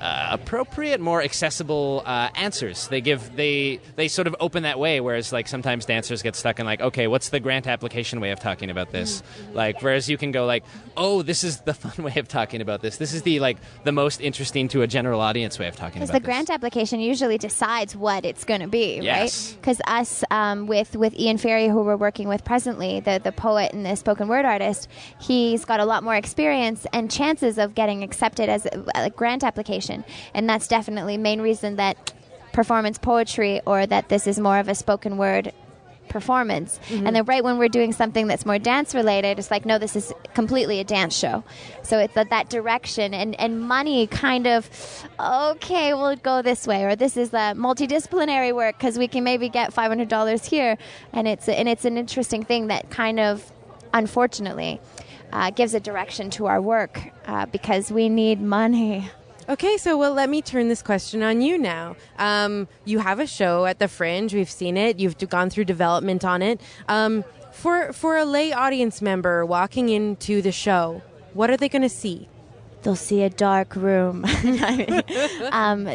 Speaker 5: appropriate, more accessible answers. They sort of open that way, whereas like sometimes dancers get stuck in like, okay, what's the grant application way of talking about this? Like, whereas you can go like, oh, this is the fun way of talking about this. This is the most interesting to a general audience way of talking about this.
Speaker 2: Because the grant application usually decides what it's going to be,
Speaker 5: yes.
Speaker 2: right? Because us, with Ian Ferry, who we're working with presently, the poet and the spoken word artist, he's got a lot more experience and chances of getting accepted as a grant application, and that's definitely main reason that performance poetry, or that this is more of a spoken word performance. And then right when we're doing something that's more dance related, it's like, no, this is completely a dance show. So it's that direction, and money kind of, okay, we'll go this way, or this is multidisciplinary work because we can maybe get $500 here, and it's an interesting thing that kind of, unfortunately, gives a direction to our work because we need money.
Speaker 6: Okay, so let me turn this question on you now. You have a show at the Fringe. We've seen it. You've gone through development on it. For a lay audience member walking into the show, what are they going to see?
Speaker 2: They'll see a dark room.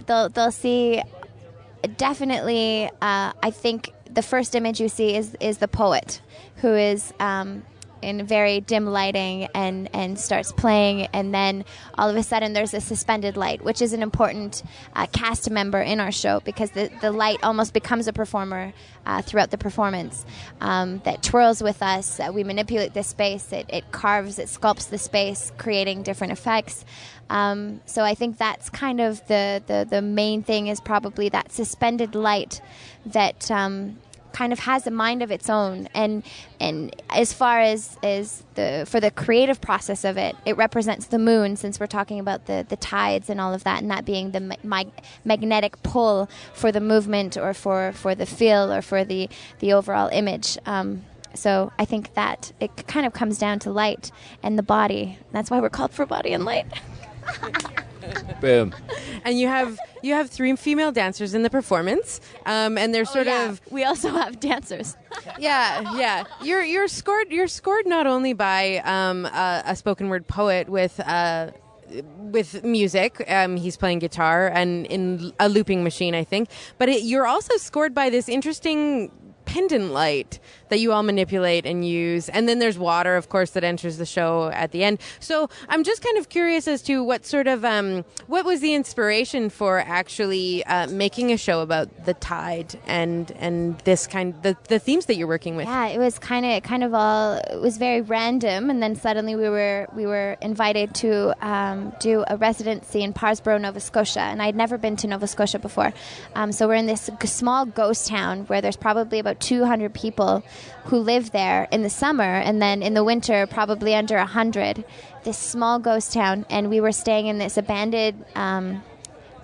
Speaker 2: They'll see definitely. I think the first image you see is the poet, who is in very dim lighting and starts playing, and then all of a sudden there's a suspended light, which is an important cast member in our show, because the light almost becomes a performer throughout the performance that twirls with us. We manipulate the space, it carves, it sculpts the space, creating different effects. So I think that's kind of the main thing, is probably that suspended light that kind of has a mind of its own, and as far as for the creative process of it, it represents the moon, since we're talking about the tides and all of that, and that being the magnetic pull for the movement, or for the feel, or for the overall image. So I think that it kind of comes down to light and the body. That's why we're called For Body and Light.
Speaker 5: Boom.
Speaker 6: And you have 3 female dancers in the performance, and they're sort of.
Speaker 2: We also have dancers.
Speaker 6: Yeah. You're scored not only by a spoken word poet with music. He's playing guitar and in a looping machine, I think. But you're also scored by this interesting pendant light that you all manipulate and use, and then there's water, of course, that enters the show at the end. So I'm just kind of curious as to what sort of what was the inspiration for actually making a show about the tide and this the themes that you're working with.
Speaker 2: Yeah, it was kind of all, it was very random, and then suddenly we were invited to do a residency in Parsboro, Nova Scotia, and I'd never been to Nova Scotia before. So we're in this small ghost town where there's probably about 200 people who live there in the summer, and then in the winter probably under 100. This small ghost town, and we were staying in this abandoned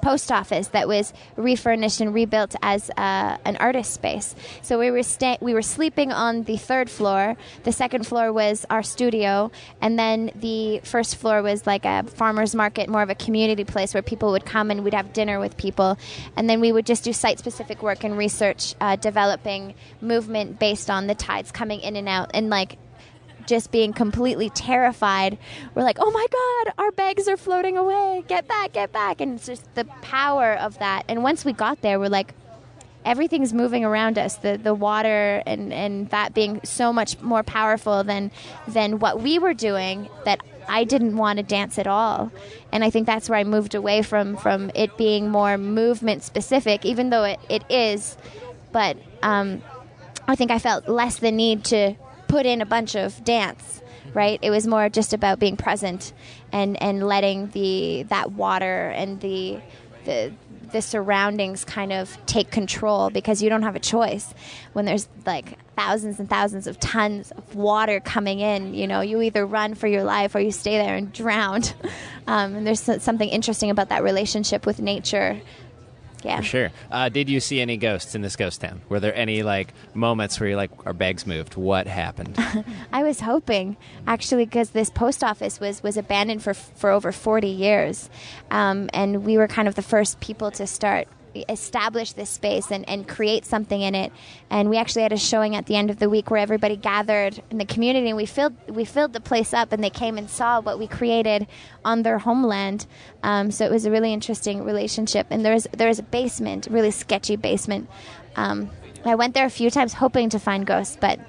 Speaker 2: post office that was refurnished and rebuilt as an artist space. So we were sleeping on the 3rd floor. The 2nd floor was our studio, and then the 1st floor was like a farmer's market, more of a community place where people would come and we'd have dinner with people. And then we would just do site-specific work and research, developing movement based on the tides coming in and out, and like just being completely terrified. We're like, oh my God, our bags are floating away. Get back. And it's just the power of that. And once we got there, we're like, everything's moving around us, the water and that being so much more powerful than what we were doing, that I didn't want to dance at all. And I think that's where I moved away from it being more movement specific, even though it is. But I think I felt less the need to put in a bunch of dance, right? It was more just about being present and letting that water and the surroundings kind of take control, because you don't have a choice when there's like thousands and thousands of tons of water coming in. You either run for your life or you stay there and drown. And there's something interesting about that relationship with nature. Yeah.
Speaker 5: For sure. Did you see any ghosts in this ghost town? Were there any moments where you're like, our bags moved? What happened?
Speaker 2: I was hoping, actually, because this post office was abandoned for over 40 years. And we were kind of the first people to establish this space and create something in it. And we actually had a showing at the end of the week where everybody gathered in the community, and we filled the place up, and they came and saw what we created on their homeland. So it was a really interesting relationship. And there's a basement, a really sketchy basement. I went there a few times hoping to find ghosts, but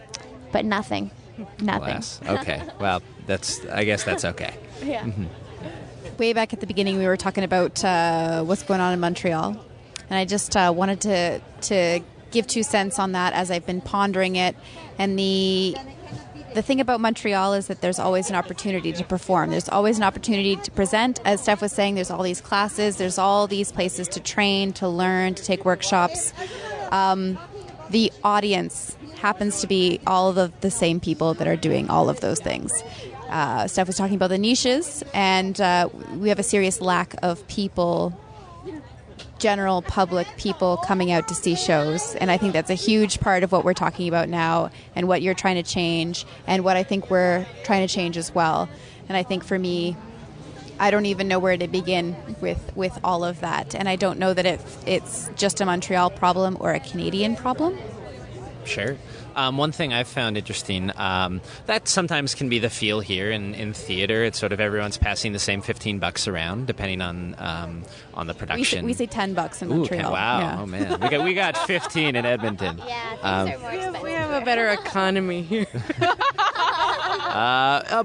Speaker 2: nothing.
Speaker 5: Alas. Okay. Well, I guess that's okay.
Speaker 2: Yeah.
Speaker 4: Way back at the beginning, we were talking about what's going on in Montreal. And I just wanted to give 2 cents on that as I've been pondering it. And the thing about Montreal is that there's always an opportunity to perform. There's always an opportunity to present. As Steph was saying, there's all these classes. There's all these places to train, to learn, to take workshops. The audience happens to be all of the same people that are doing all of those things. Steph was talking about the niches, and we have a serious lack of people, general public people coming out to see shows. And I think that's a huge part of what we're talking about now, and what you're trying to change, and what I think we're trying to change as well. And I think for me, I don't even know where to begin with all of that. And I don't know that it's just a Montreal problem or a Canadian problem.
Speaker 5: Sure. One thing I've found interesting, that sometimes can be the feel here in theater. It's sort of everyone's passing the same $15 around, depending on the production.
Speaker 4: We say $10 in Montreal.
Speaker 5: Ooh, wow.
Speaker 4: Yeah.
Speaker 5: Oh, man. We got 15 in Edmonton.
Speaker 2: Yeah, things are more expensive.
Speaker 6: We have a better economy here.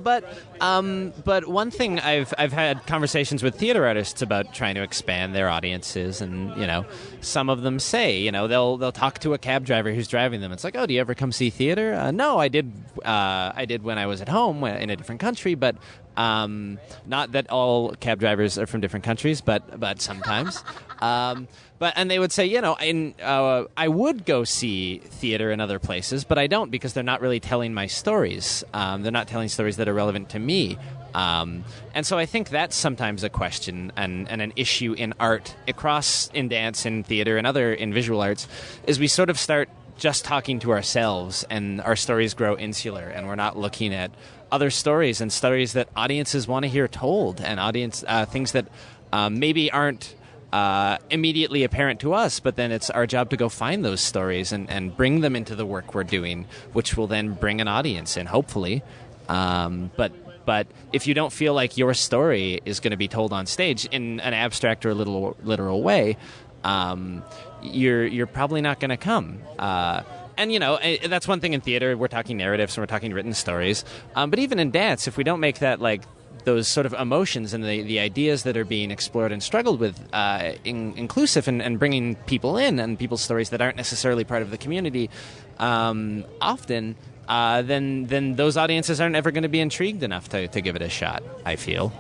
Speaker 5: But one thing I've had conversations with theater artists about trying to expand their audiences, and some of them say they'll talk to a cab driver who's driving them. It's like, oh, do you ever come see theater? No, I did when I was at home in a different country, but not that all cab drivers are from different countries, but sometimes. And they would say, I would go see theater in other places, but I don't, because they're not really telling my stories. They're not telling stories that are relevant to me. And so I think that's sometimes a question and an issue in art, in dance, in theater, and in visual arts, is we sort of start just talking to ourselves, and our stories grow insular, and we're not looking at other stories, and stories that audiences want to hear told, and things that maybe aren't immediately apparent to us, but then it's our job to go find those stories and bring them into the work we're doing, which will then bring an audience in, hopefully. But if you don't feel like your story is going to be told on stage in an abstract or literal way, you're probably not going to come. And that's one thing in theater. We're talking narratives and we're talking written stories. But even in dance, if we don't make that those sort of emotions and the ideas that are being explored and struggled with inclusive and bringing people in, and people's stories that aren't necessarily part of the community, often, then those audiences aren't ever going to be intrigued enough to give it a shot, I feel.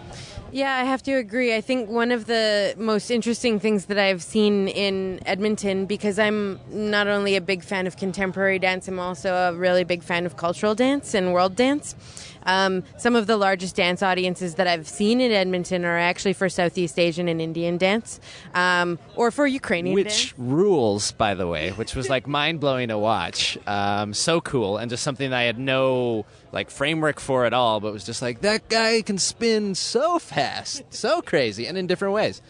Speaker 6: Yeah, I have to agree. I think one of the most interesting things that I've seen in Edmonton, because I'm not only a big fan of contemporary dance, I'm also a really big fan of cultural dance and world dance. Some of the largest dance audiences that I've seen in Edmonton are actually for Southeast Asian and Indian dance, or for Ukrainian dance.
Speaker 5: Which rules, by the way, which was mind-blowing to watch. So cool, and just something that I had no framework for at all, but was just that guy can spin so fast, so crazy, and in different ways.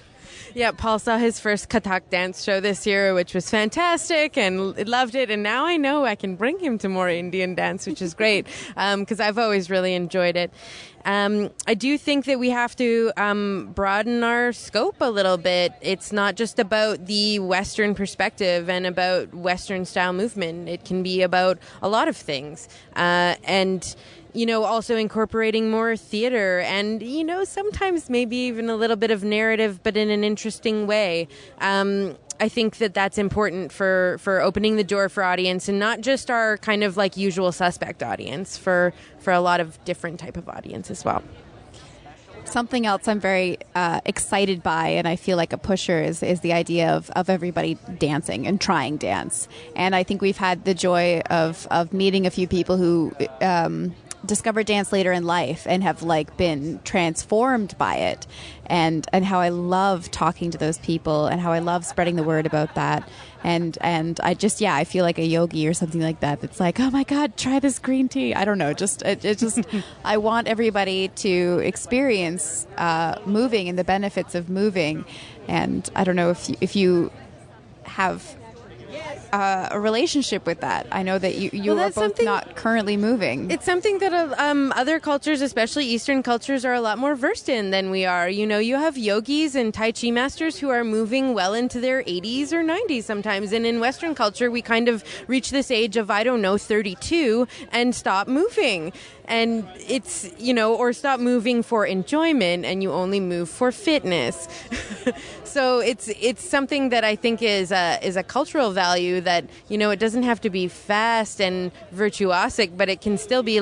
Speaker 6: Yeah, Paul saw his first Kathak dance show this year, which was fantastic, and loved it. And now I know I can bring him to more Indian dance, which is great, because I've always really enjoyed it. I do think that we have to broaden our scope a little bit. It's not just about the Western perspective and about Western style movement. It can be about a lot of things. And also incorporating more theater and, sometimes maybe even a little bit of narrative, but in an interesting way. I think that that's important for opening the door for audience, and not just our kind of like usual suspect audience, for a lot of different type of audience as well.
Speaker 4: Something else I'm very excited by, and I feel like a pusher, is the idea of everybody dancing and trying dance. And I think we've had the joy of meeting a few people who discovered dance later in life and have been transformed by it, and how I love talking to those people and how I love spreading the word about that. And I feel like a yogi or something like that. It's like, oh my God, try this green tea. I don't know. I want everybody to experience moving and the benefits of moving. And I don't know if you have a relationship with that. I know that you are both not currently moving.
Speaker 6: It's something that other cultures, especially Eastern cultures, are a lot more versed in than we are. You have yogis and Tai Chi masters who are moving well into their 80s or 90s sometimes. And in Western culture, we kind of reach this age of, 32 and stop moving. And it's, or stop moving for enjoyment and you only move for fitness. So it's something that I think is a cultural value that, it doesn't have to be fast and virtuosic, but it can still be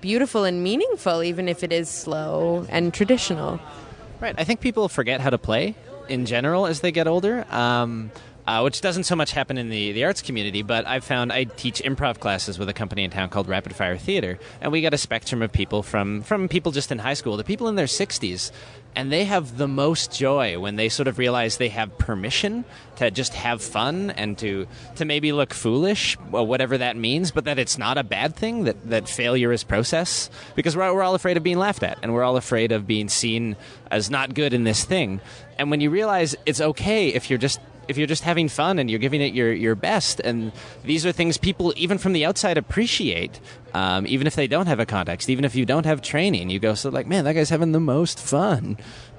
Speaker 6: beautiful and meaningful, even if it is slow and traditional.
Speaker 5: Right. I think people forget how to play in general as they get older. Which doesn't so much happen in the arts community, but I've found I teach improv classes with a company in town called Rapid Fire Theater, and we got a spectrum of people from people just in high school to people in their 60s, and they have the most joy when they sort of realize they have permission to just have fun and to maybe look foolish, whatever that means, but that it's not a bad thing, that failure is process, because we're all afraid of being laughed at, and we're all afraid of being seen as not good in this thing. And when you realize it's okay if you're just having fun and you're giving it your best, and these are things people, even from the outside, appreciate, even if they don't have a context, even if you don't have training, you go, man, that guy's having the most fun,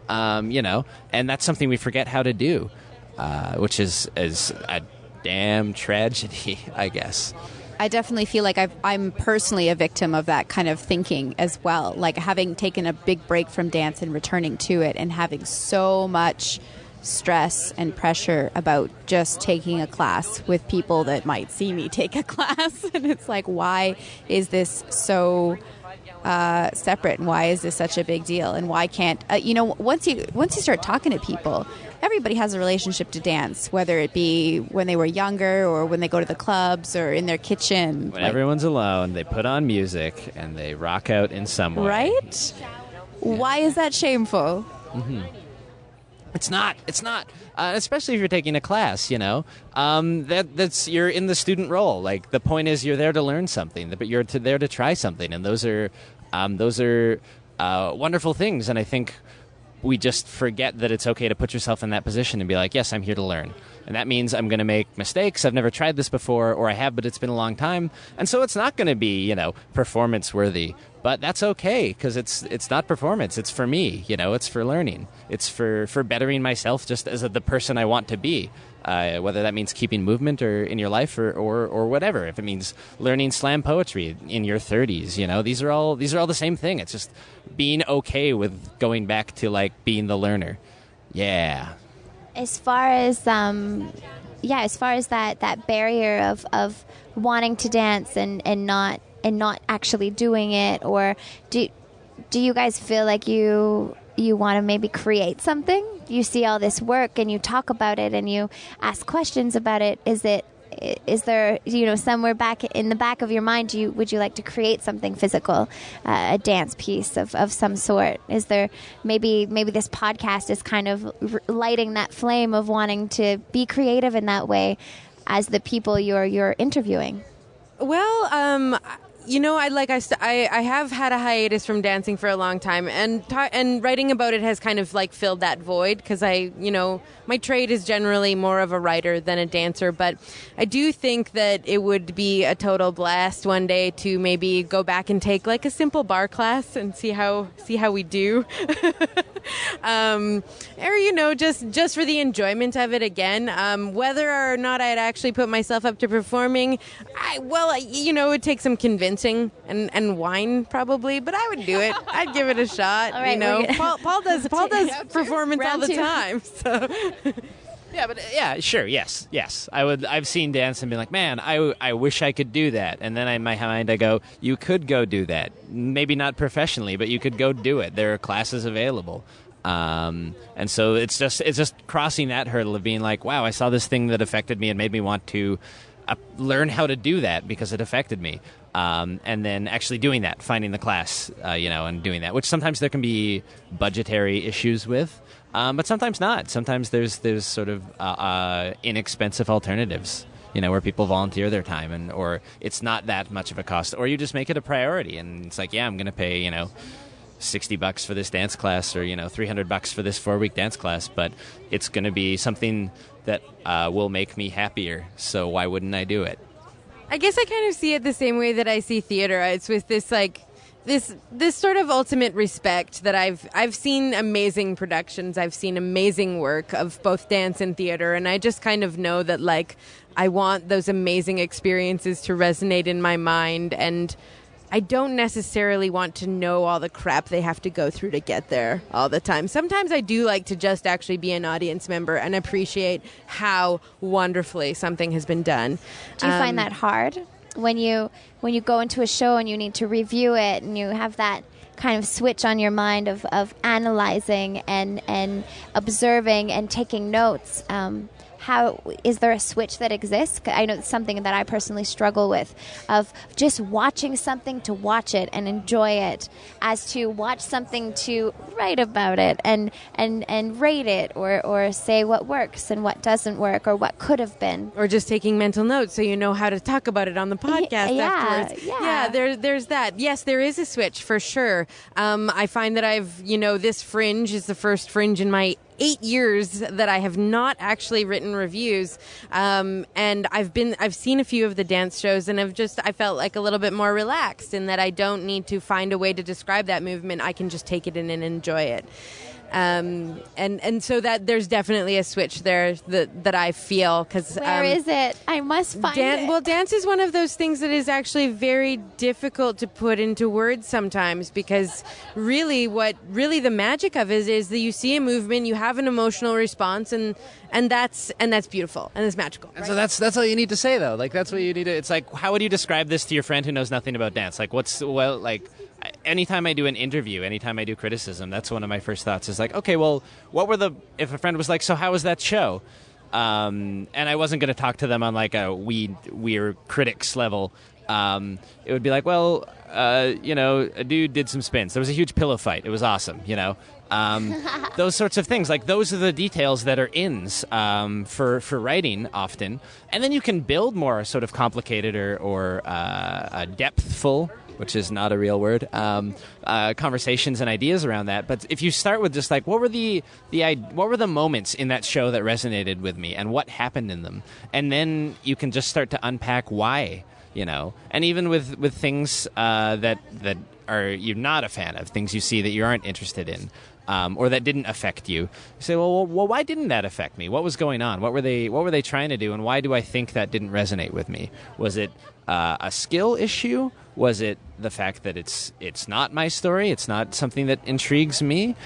Speaker 5: and that's something we forget how to do, which is a damn tragedy, I guess.
Speaker 4: I definitely feel like I'm personally a victim of that kind of thinking as well, like having taken a big break from dance and returning to it and having so much stress and pressure about just taking a class with people that might see me take a class. And it's like, why is this so separate, and why is this such a big deal, and why can't once you start talking to people, everybody has a relationship to dance, whether it be when they were younger or when they go to the clubs or in their kitchen.
Speaker 5: When everyone's alone, they put on music and they rock out in some way.
Speaker 4: Right? Yeah. Why is that shameful?
Speaker 5: Mm-hmm. It's not. Especially if you're taking a class, that's you're in the student role. Like, the point is you're there to learn something, but you're there to try something, and those are wonderful things. And I think we just forget that it's okay to put yourself in that position and be like, yes, I'm here to learn. And that means I'm going to make mistakes. I've never tried this before, or I have, but it's been a long time. And so it's not going to be, performance worthy. But that's okay, because it's not performance. It's for me, it's for learning. It's for bettering myself just as the person I want to be, whether that means keeping movement or in your life or whatever. If it means learning slam poetry in your 30s, these are all the same thing. It's just being okay with going back to being the learner. Yeah.
Speaker 2: As far as that barrier of wanting to dance and not actually doing it, or do you guys feel like you want to maybe create something? You see all this work and you talk about it and you ask questions about it. Is there somewhere back in the back of your mind, would you like to create something physical, a dance piece of some sort? Is there maybe this podcast is kind of lighting that flame of wanting to be creative in that way as the people you're interviewing?
Speaker 6: Well, I have had a hiatus from dancing for a long time, and writing about it has kind of like filled that void, because my trade is generally more of a writer than a dancer. But I do think that it would be a total blast one day to maybe go back and take like a simple bar class and see how we do. Or just for the enjoyment of it again. Whether or not I'd actually put myself up to performing, it would take some convincing and wine probably, but I would do it. I'd give it a shot.
Speaker 2: All right,
Speaker 6: Paul does performance all the time. So.
Speaker 5: Yeah, sure, yes. I've seen dance and been like, man, I wish I could do that. And then in my mind I go, you could go do that. Maybe not professionally, but you could go do it. There are classes available. And so it's just crossing that hurdle of being like, wow, I saw this thing that affected me and made me want to learn how to do that because it affected me. And then actually doing that, finding the class, and doing that, which sometimes there can be budgetary issues with. But sometimes not. Sometimes there's sort of inexpensive alternatives, where people volunteer their time, or it's not that much of a cost, or you just make it a priority, and it's like, yeah, I'm going to pay, $60 for this dance class, or $300 for this 4-week dance class, but it's going to be something that will make me happier. So why wouldn't I do it?
Speaker 6: I guess I kind of see it the same way that I see theater. It's with this this sort of ultimate respect that I've seen amazing productions, I've seen amazing work of both dance and theater, and I just kind of know that I want those amazing experiences to resonate in my mind, and I don't necessarily want to know all the crap they have to go through to get there all the time. Sometimes I do like to just actually be an audience member and appreciate how wonderfully something has been done.
Speaker 2: Do you find that hard when you go into a show and you need to review it and you have that kind of switch on your mind of analyzing and observing and taking notes? How is there a switch that exists? I know it's something that I personally struggle with, of just watching something to watch it and enjoy it, as to watch something to write about it and rate it, or say what works and what doesn't work, or what could have been,
Speaker 6: or just taking mental notes so you know how to talk about it on the podcast afterwards. Yeah, there's that. Yes, there is a switch for sure. I find that this Fringe is the first Fringe in my 8 years that I have not actually written reviews, and I've seen a few of the dance shows, and I felt like a little bit more relaxed in that I don't need to find a way to describe that movement. I can just take it in and enjoy it. And so that there's definitely a switch there that I feel, because
Speaker 2: where is it? I must find it.
Speaker 6: Well, dance is one of those things that is actually very difficult to put into words sometimes, because really the magic of it is that you see a movement, you have an emotional response, and that's beautiful and it's magical.
Speaker 5: And so that's all you need to say, though. Like, that's what you need to. It's like, how would you describe this to your friend who knows nothing about dance? Like, anytime I do an interview, anytime I do criticism, that's one of my first thoughts is like, okay, well, if a friend was like, so how was that show? And I wasn't going to talk to them on like a we're critics level. It would be like, well, a dude did some spins. There was a huge pillow fight. It was awesome, those sorts of things. Like, those are the details that are ins for writing often. And then you can build more sort of complicated or depthful, which is not a real word, conversations and ideas around that. But if you start with just like, what were the moments in that show that resonated with me and what happened in them? And then you can just start to unpack why, and even with things that are you're not a fan of, things you see that you aren't interested in, or that didn't affect you. You say, well, why didn't that affect me? What was going on? What were they trying to do? And why do I think that didn't resonate with me? Was it a skill issue? Was it the fact that it's not my story? It's not something that intrigues me?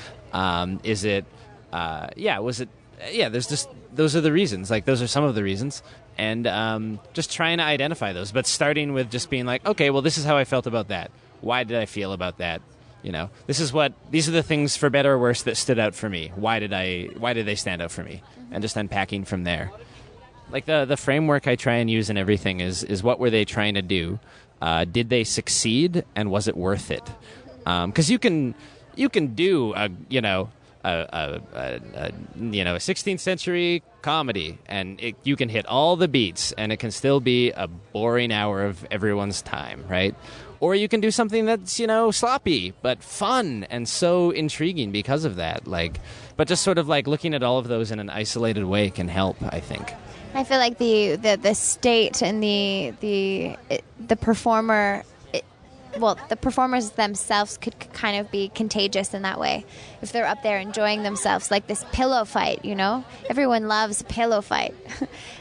Speaker 5: Is it? Was it? Yeah. There's just, those are the reasons. Like, those are some of the reasons, and just trying to identify those. But starting with just being like, okay, well, this is how I felt about that. Why did I feel about that? These are the things, for better or worse, that stood out for me. Why did they stand out for me? And just unpacking from there. Like, the framework I try and use in everything is what were they trying to do? Did they succeed, and was it worth it? Because you can do a 16th century comedy, and you can hit all the beats, and it can still be a boring hour of everyone's time, right? Or you can do something that's, sloppy, but fun and so intriguing because of that. But just sort of looking at all of those in an isolated way can help, I think.
Speaker 2: I feel like the state and the performer, the performers themselves could kind of be contagious in that way. If they're up there enjoying themselves, like this pillow fight, everyone loves a pillow fight.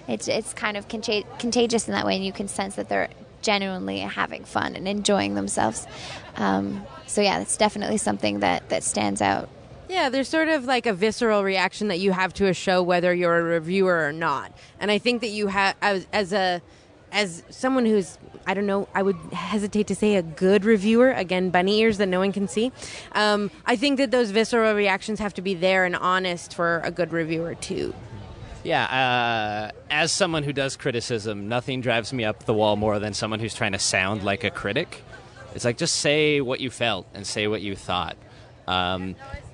Speaker 2: It's kind of contagious in that way, and you can sense that they're genuinely having fun and enjoying themselves. So yeah, that's definitely something that stands out.
Speaker 6: Yeah, there's sort of like a visceral reaction that you have to a show, whether you're a reviewer or not. And I think that you have, as someone who's, I don't know, I would hesitate to say a good reviewer, again, bunny ears that no one can see. I think that those visceral reactions have to be there and honest for a good reviewer too.
Speaker 5: Yeah, as someone who does criticism, nothing drives me up the wall more than someone who's trying to sound like a critic. It's like, just say what you felt and say what you thought.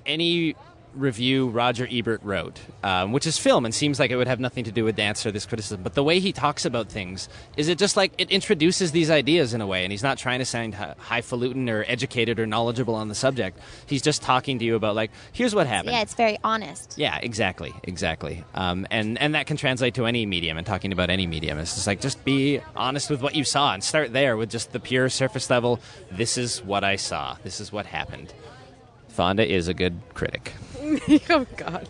Speaker 5: Any review Roger Ebert wrote, which is film and seems like it would have nothing to do with dance or this criticism, but the way he talks about things, is it just it introduces these ideas in a way, and he's not trying to sound highfalutin or educated or knowledgeable on the subject. He's just talking to you about, here's what happened.
Speaker 2: Yeah, it's very honest.
Speaker 5: Yeah, exactly. And that can translate to any medium, and talking about any medium. It's just just be honest with what you saw and start there with just the pure surface level. This is what I saw. This is what happened. Fonda is a good critic.
Speaker 6: Oh God!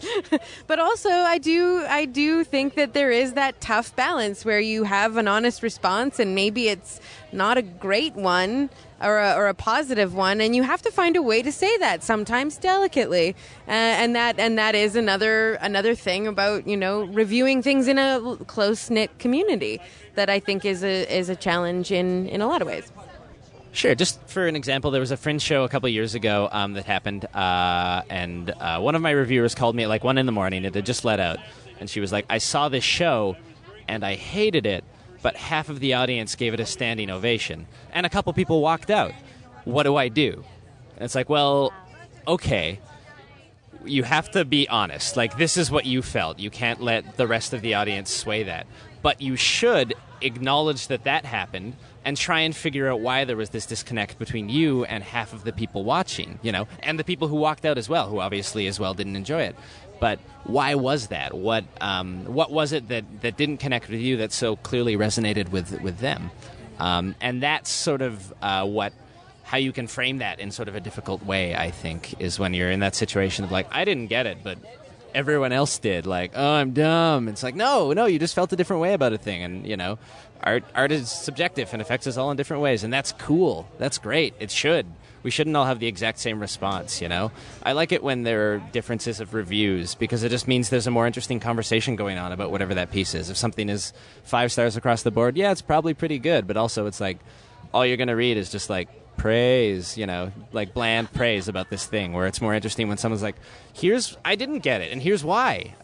Speaker 6: But also, I do think that there is that tough balance where you have an honest response, and maybe it's not a great one or a positive one, and you have to find a way to say that, sometimes delicately, and that is another thing about reviewing things in a close-knit community that I think is a challenge in a lot of ways.
Speaker 5: Sure. Just for an example, there was a Fringe show a couple of years ago that happened, and one of my reviewers called me at 1 a.m. It had just let out, and she was like, I saw this show, and I hated it, but half of the audience gave it a standing ovation, and a couple people walked out. What do I do? And it's like, well, okay, you have to be honest. This is what you felt. You can't let the rest of the audience sway that. But you should acknowledge that happened and try and figure out why there was this disconnect between you and half of the people watching, and the people who walked out as well, who obviously as well didn't enjoy it. But why was that? What was it that didn't connect with you that so clearly resonated with them? And that's sort of how you can frame that in sort of a difficult way, I think, is when you're in that situation of I didn't get it, but everyone else did. Oh, I'm dumb. It's no, you just felt a different way about a thing. And, art is subjective and affects us all in different ways. And that's cool. That's great. It should. We shouldn't all have the exact same response, I like it when there are differences of reviews, because it just means there's a more interesting conversation going on about whatever that piece is. If something is 5 stars across the board, yeah, it's probably pretty good. But also it's all you're going to read is just praise, bland praise about this thing, where it's more interesting when someone's I didn't get it, and here's why.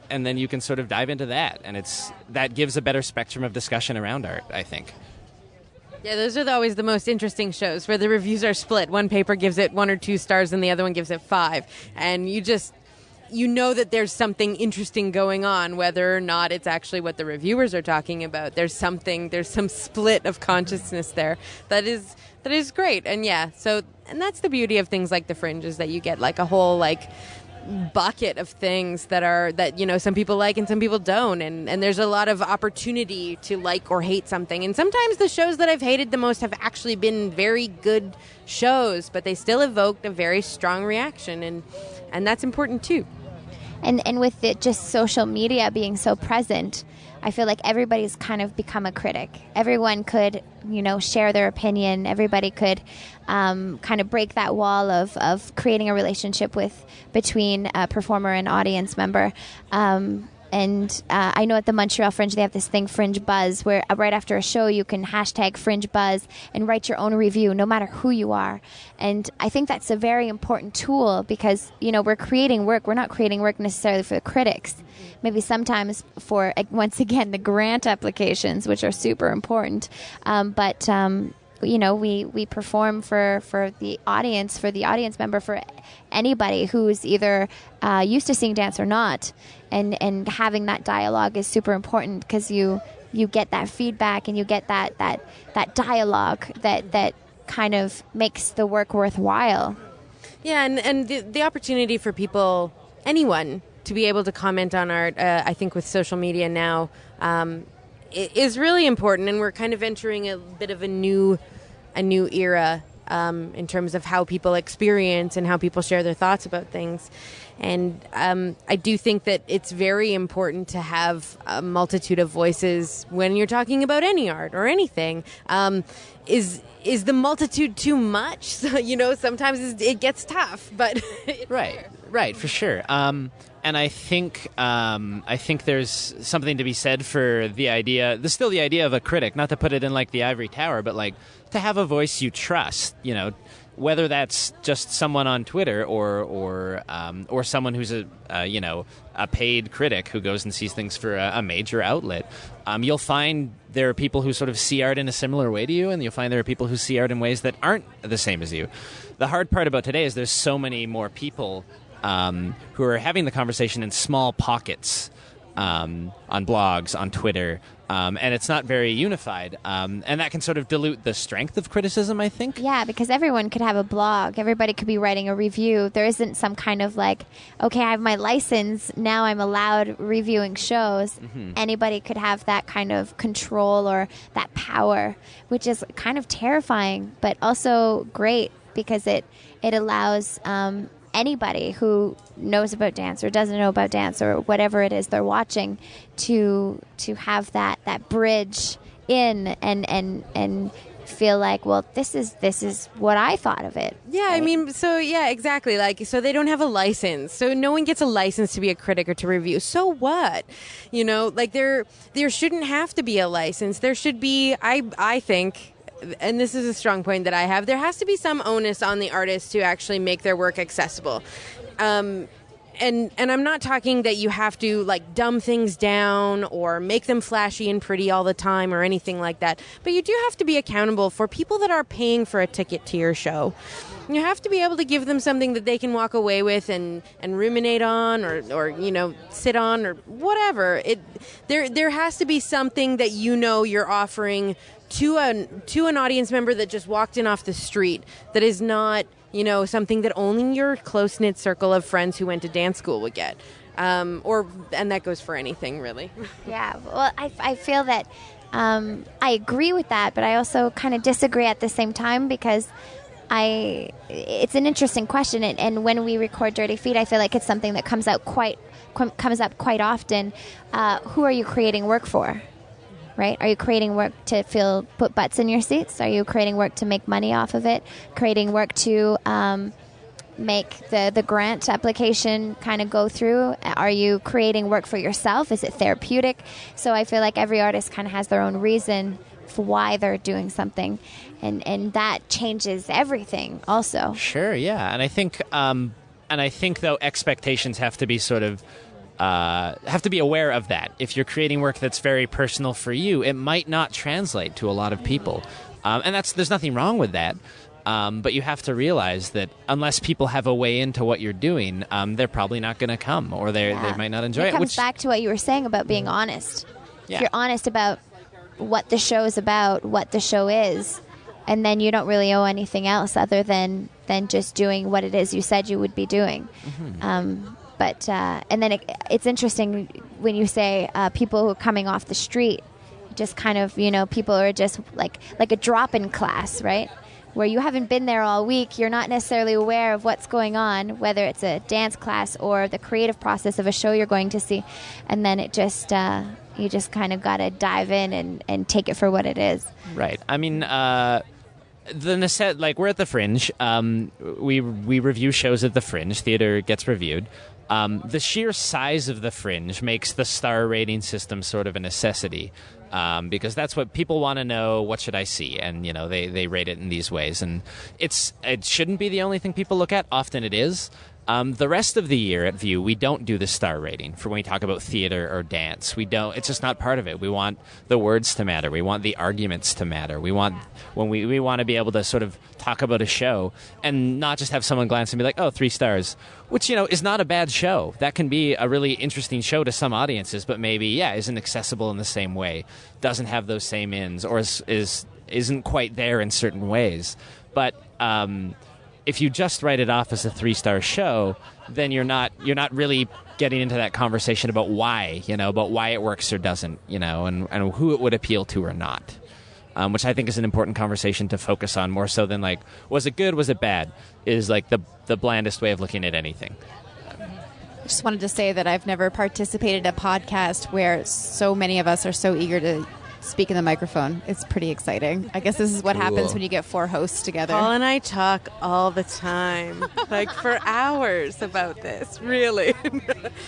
Speaker 5: And then you can sort of dive into that, and that gives a better spectrum of discussion around art, I think.
Speaker 6: Yeah, those are always the most interesting shows, where the reviews are split. One paper gives it 1 or 2 stars, and the other one gives it 5. And you know that there's something interesting going on, whether or not it's actually what the reviewers are talking about. There's some split of consciousness there that is great. And yeah, and that's the beauty of things like the Fringe, is that you get a whole bucket of things that some people like and some people don't, and there's a lot of opportunity to like or hate something. And sometimes the shows that I've hated the most have actually been very good shows, but they still evoked a very strong reaction, and that's important too.
Speaker 2: And with it just social media being so present, I feel like everybody's kind of become a critic. Everyone could, share their opinion. Everybody could kind of break that wall of creating a relationship between a performer and audience member. And I know at the Montreal Fringe, they have this thing, Fringe Buzz, where right after a show, you can hashtag Fringe Buzz and write your own review, no matter who you are. And I think that's a very important tool, because, we're creating work. We're not creating work necessarily for the critics. Maybe sometimes for, once again, the grant applications, which are super important. But we perform for the audience member, for anybody who's either used to seeing dance or not, and having that dialogue is super important, because you get that feedback and you get that dialogue that kind of makes the work worthwhile.
Speaker 6: Yeah, and the opportunity for people, anyone, to be able to comment on art, I think with social media now, is really important, and we're kind of entering a bit of a new era in terms of how people experience and how people share their thoughts about things. And I do think that it's very important to have a multitude of voices when you're talking about any art or anything. Is the multitude too much? So, sometimes it gets tough, but
Speaker 5: Right, for sure. And I think there's something to be said for the idea. There's still the idea of a critic, not to put it in like the ivory tower, but like to have a voice you trust. Whether that's just someone on Twitter or someone who's a paid critic who goes and sees things for a major outlet. You'll find there are people who sort of see art in a similar way to you, and you'll find there are people who see art in ways that aren't the same as you. The hard part about today is there's so many more people who are having the conversation in small pockets on blogs, on Twitter, and it's not very unified. And that can sort of dilute the strength of criticism, I think.
Speaker 2: Yeah, because everyone could have a blog. Everybody could be writing a review. There isn't some kind of like, okay, I have my license, now I'm allowed reviewing shows. Mm-hmm. Anybody could have that kind of control or that power, which is kind of terrifying, but also great because it allows anybody who knows about dance or doesn't know about dance or whatever it is they're watching to have that bridge in and feel like, well, this is what I thought of it.
Speaker 6: Yeah,
Speaker 2: right?
Speaker 6: I mean, so yeah, exactly. Like, so they don't have a license. So no one gets a license to be a critic or to review. So what? Like there shouldn't have to be a license. There should be, I think, and this is a strong point that I have, there has to be some onus on the artist to actually make their work accessible. And I'm not talking that you have to like dumb things down or make them flashy and pretty all the time or anything like that. But you do have to be accountable for people that are paying for a ticket to your show. You have to be able to give them something that they can walk away with and ruminate on or sit on or whatever. There has to be something that you're offering to an audience member that just walked in off the street that is not something that only your close-knit circle of friends who went to dance school would get, and that goes for anything really.
Speaker 2: Yeah, well, I feel that I agree with that, but I also kind of disagree at the same time because it's an interesting question, and when we record Dirty Feet, I feel like it's something that comes up quite often. Who are you creating work for? Right? Are you creating work to put butts in your seats? Are you creating work to make money off of it? Creating work to make the grant application kind of go through? Are you creating work for yourself? Is it therapeutic? So I feel like every artist kind of has their own reason for why they're doing something, and that changes everything also.
Speaker 5: Sure, yeah. And I think though expectations have to be sort of have to be aware of that. If you're creating work that's very personal for you, it might not translate to a lot of people. And there's nothing wrong with that. But you have to realize that unless people have a way into what you're doing, they're probably not going to come, or they might not enjoy it.
Speaker 2: It comes back to what you were saying about being honest.
Speaker 5: Yeah.
Speaker 2: If you're honest about what the show is about, what the show is, and then you don't really owe anything else other than just doing what it is you said you would be doing. Mm-hmm. But and then it's interesting when you say people who are coming off the street, just kind of, people are just like a drop-in class, right? Where you haven't been there all week, you're not necessarily aware of what's going on, whether it's a dance class or the creative process of a show you're going to see. And then it just, you just kind of got to dive in and take it for what it is.
Speaker 5: Right. I mean, we're at the Fringe. We review shows at the Fringe. Theater gets reviewed. The sheer size of the Fringe makes the star rating system sort of a necessity, because that's what people want to know. What should I see? And they rate it in these ways, and it shouldn't be the only thing people look at. Often it is. The rest of the year at View, we don't do the star rating for when we talk about theater or dance. We don't. It's just not part of it. We want the words to matter. We want the arguments to matter. We want we want to be able to sort of talk about a show and not just have someone glance and be like, "Oh, 3 stars," which is not a bad show. That can be a really interesting show to some audiences, but maybe isn't accessible in the same way, doesn't have those same ins, or is isn't quite there in certain ways. But if you just write it off as a 3-star show, then you're not really getting into that conversation about why, about why it works or doesn't, and who it would appeal to or not. Which I think is an important conversation to focus on, more so than like, was it good, was it bad, is like the blandest way of looking at anything.
Speaker 4: I just wanted to say that I've never participated in a podcast where so many of us are so eager to speak in the microphone. It's pretty exciting. I guess this is what happens when you get 4 hosts together.
Speaker 6: Paul and I talk all the time, like for hours about this, really.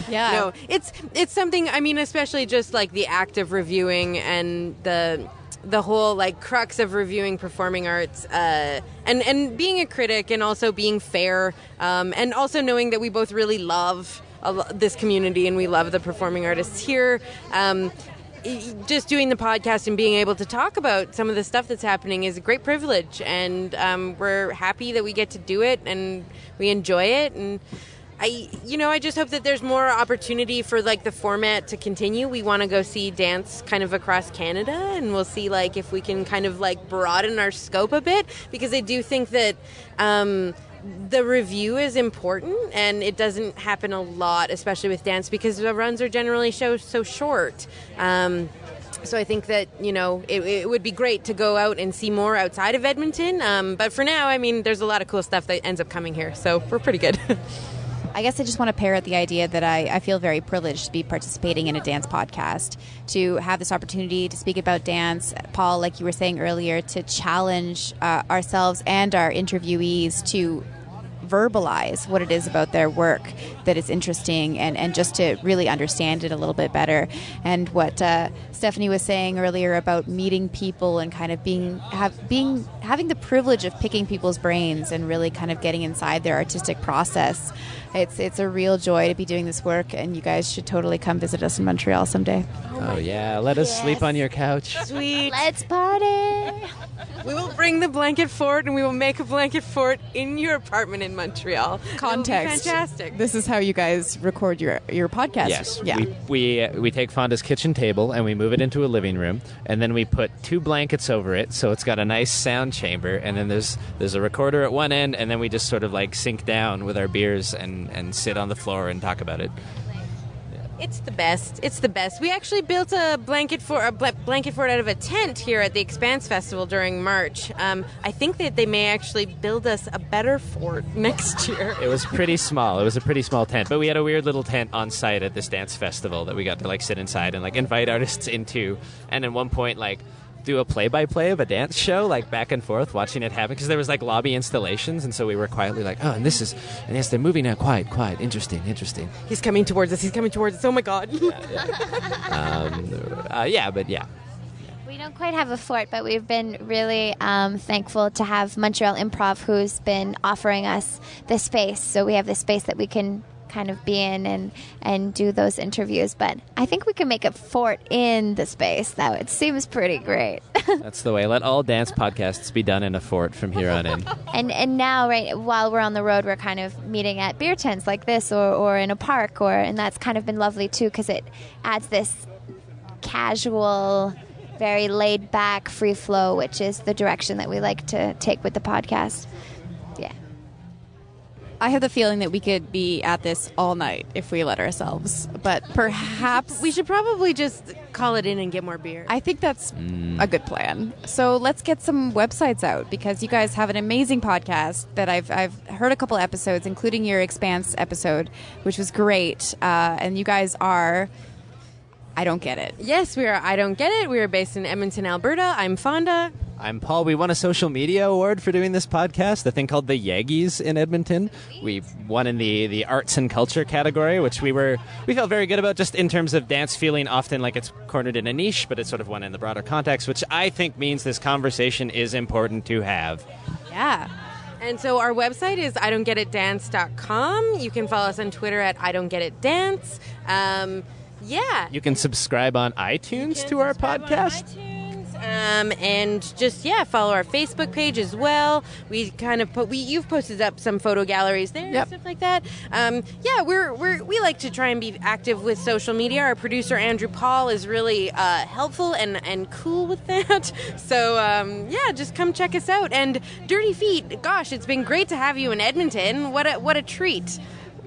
Speaker 4: Yeah.
Speaker 6: No, it's something, I mean, especially just like the act of reviewing and the whole like crux of reviewing performing arts, and being a critic, and also being fair, and also knowing that we both really love this community and we love the performing artists here. Just doing the podcast and being able to talk about some of the stuff that's happening is a great privilege, and we're happy that we get to do it and we enjoy it. And I just hope that there's more opportunity for like the format to continue. We want to go see dance kind of across Canada, and we'll see like if we can kind of like broaden our scope a bit, because I do think that the review is important, and it doesn't happen a lot, especially with dance, because the runs are generally so short. So I think that, it would be great to go out and see more outside of Edmonton. But for now, I mean, there's a lot of cool stuff that ends up coming here, so we're pretty good.
Speaker 4: I guess I just want to parrot the idea that I feel very privileged to be participating in a dance podcast, to have this opportunity to speak about dance. Paul, like you were saying earlier, to challenge ourselves and our interviewees to verbalize what it is about their work that is interesting, and just to really understand it a little bit better. And what Stephanie was saying earlier about meeting people and kind of having the privilege of picking people's brains and really kind of getting inside their artistic process. It's a real joy to be doing this work, and you guys should totally come visit us in Montreal someday.
Speaker 5: Oh yeah, let us sleep on your couch.
Speaker 6: Sweet.
Speaker 2: Let's party.
Speaker 6: We will bring the blanket fort, and we will make a blanket fort in your apartment in Montreal.
Speaker 4: Context.
Speaker 6: Fantastic.
Speaker 4: This is how you guys record your podcast.
Speaker 5: Yes.
Speaker 4: Yeah.
Speaker 5: We take Fonda's kitchen table and we move it into a living room, and then we put 2 blankets over it, so it's got a nice sound chamber, and then there's a recorder at one end, and then we just sort of like sink down with our beers and sit on the floor and talk about it.
Speaker 6: It's the best. It's the best. We actually built a blanket fort out of a tent here at the Expanse Festival during March. I think that they may actually build us a better fort next year.
Speaker 5: It was pretty small. It was a pretty small tent, but we had a weird little tent on site at this dance festival that we got to like sit inside and like invite artists into, and at one point like do a play-by-play of a dance show, like back and forth, watching it happen, because there was like lobby installations, and so we were quietly like, oh, and yes, they're moving now, quiet, interesting.
Speaker 6: He's coming towards us. Oh my God.
Speaker 5: Yeah.
Speaker 2: We don't quite have a fort, but we've been really thankful to have Montreal Improv, who's been offering us this space. So we have this space that we can kind of be in and do those interviews. But I think we can make a fort in the space. Now it seems pretty great.
Speaker 5: That's the way. Let all dance podcasts be done in a fort from here on in.
Speaker 2: And now, right, while we're on the road, we're kind of meeting at beer tents like this or in a park, and that's kind of been lovely too, because it adds this casual, very laid back free flow, which is the direction that we like to take with the podcast. Yeah.
Speaker 4: I have the feeling that we could be at this all night if we let ourselves, but perhaps
Speaker 6: we should probably just call it in and get more beer.
Speaker 4: I think that's a good plan. So let's get some websites out, because you guys have an amazing podcast that I've heard a couple episodes, including your Expanse episode, which was great. And you guys are I Don't Get It.
Speaker 6: Yes, we are I Don't Get It. We are based in Edmonton, Alberta. I'm Fonda.
Speaker 5: I'm Paul. We won a social media award for doing this podcast, a thing called the Yaggies in Edmonton. We won in the arts and culture category, which we felt very good about, just in terms of dance feeling often like it's cornered in a niche, but it's sort of one in the broader context, which I think means this conversation is important to have.
Speaker 4: Yeah.
Speaker 6: And so our website is idon'tgetitdance.com. You can follow us on Twitter at idon'tgetitdance. Yeah.
Speaker 5: You can subscribe on iTunes to our podcast.
Speaker 6: and just follow our Facebook page as well. We kind of you've posted up some photo galleries there and stuff like that. We like to try and be active with social media. Our producer Andrew Paul is really helpful and cool with that. So just come check us out. And Dirty Feet, gosh, it's been great to have you in Edmonton. What a treat.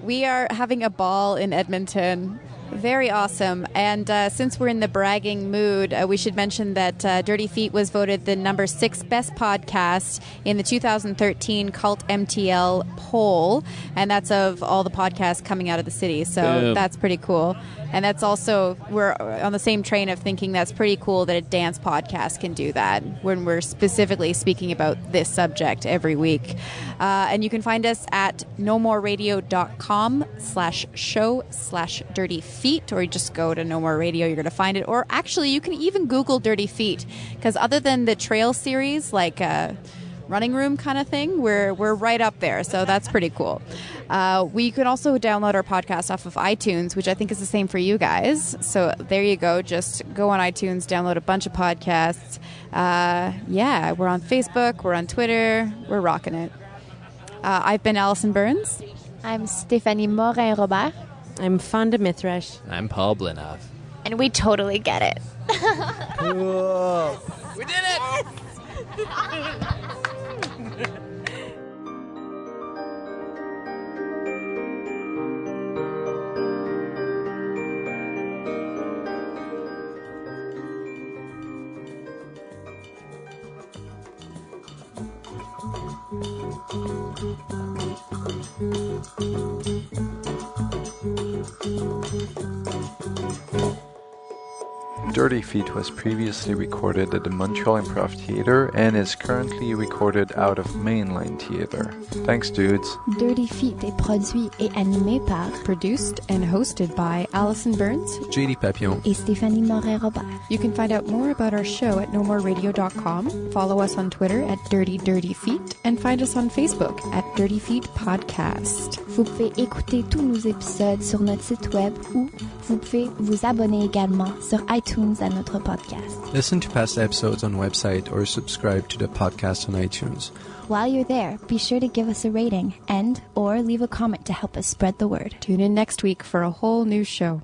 Speaker 4: We are having a ball in Edmonton. Very awesome. And since we're in the bragging mood, we should mention that Dirty Feet was voted the number 6 best podcast in the 2013 Cult MTL poll. And that's of all the podcasts coming out of the city. So that's pretty cool. And that's also, we're on the same train of thinking that's pretty cool that a dance podcast can do that when we're specifically speaking about this subject every week. And you can find us at nomoreradio.com/show/dirty feet, or you just go to No More Radio, you're going to find it. Or actually, you can even Google Dirty Feet, because other than the trail series, like running room kind of thing, we're right up there, so that's pretty cool. We can also download our podcast off of iTunes, which I think is the same for you guys. So there you go. Just go on iTunes, download a bunch of podcasts. We're on Facebook, we're on Twitter, we're rocking it. I've been Allison Burns.
Speaker 2: I'm Stéphanie Morin-Robert.
Speaker 6: I'm Fonda Mithrash.
Speaker 5: I'm Paul Blinov.
Speaker 2: And we totally get it.
Speaker 5: Cool. We did it!
Speaker 1: Dirty Feet was previously recorded at the Montreal Improv Theatre and is currently recorded out of Mainline Theatre. Thanks, dudes.
Speaker 2: Dirty Feet est produit et animé par,
Speaker 3: produced and hosted by Allison Burns,
Speaker 1: JD Papillon,
Speaker 2: et Stéphanie Morin-Robert.
Speaker 3: You can find out more about our show at nomoreradio.com, follow us on Twitter at Dirty Feet, and find us on Facebook at Dirty Feet Podcast.
Speaker 2: Vous pouvez écouter tous nos épisodes sur notre site web ou vous pouvez vous abonner également sur iTunes à notre podcast.
Speaker 1: Listen to past episodes on website or subscribe to the podcast on iTunes.
Speaker 2: While you're there, be sure to give us a rating or leave a comment to help us spread the word.
Speaker 3: Tune in next week for a whole new show.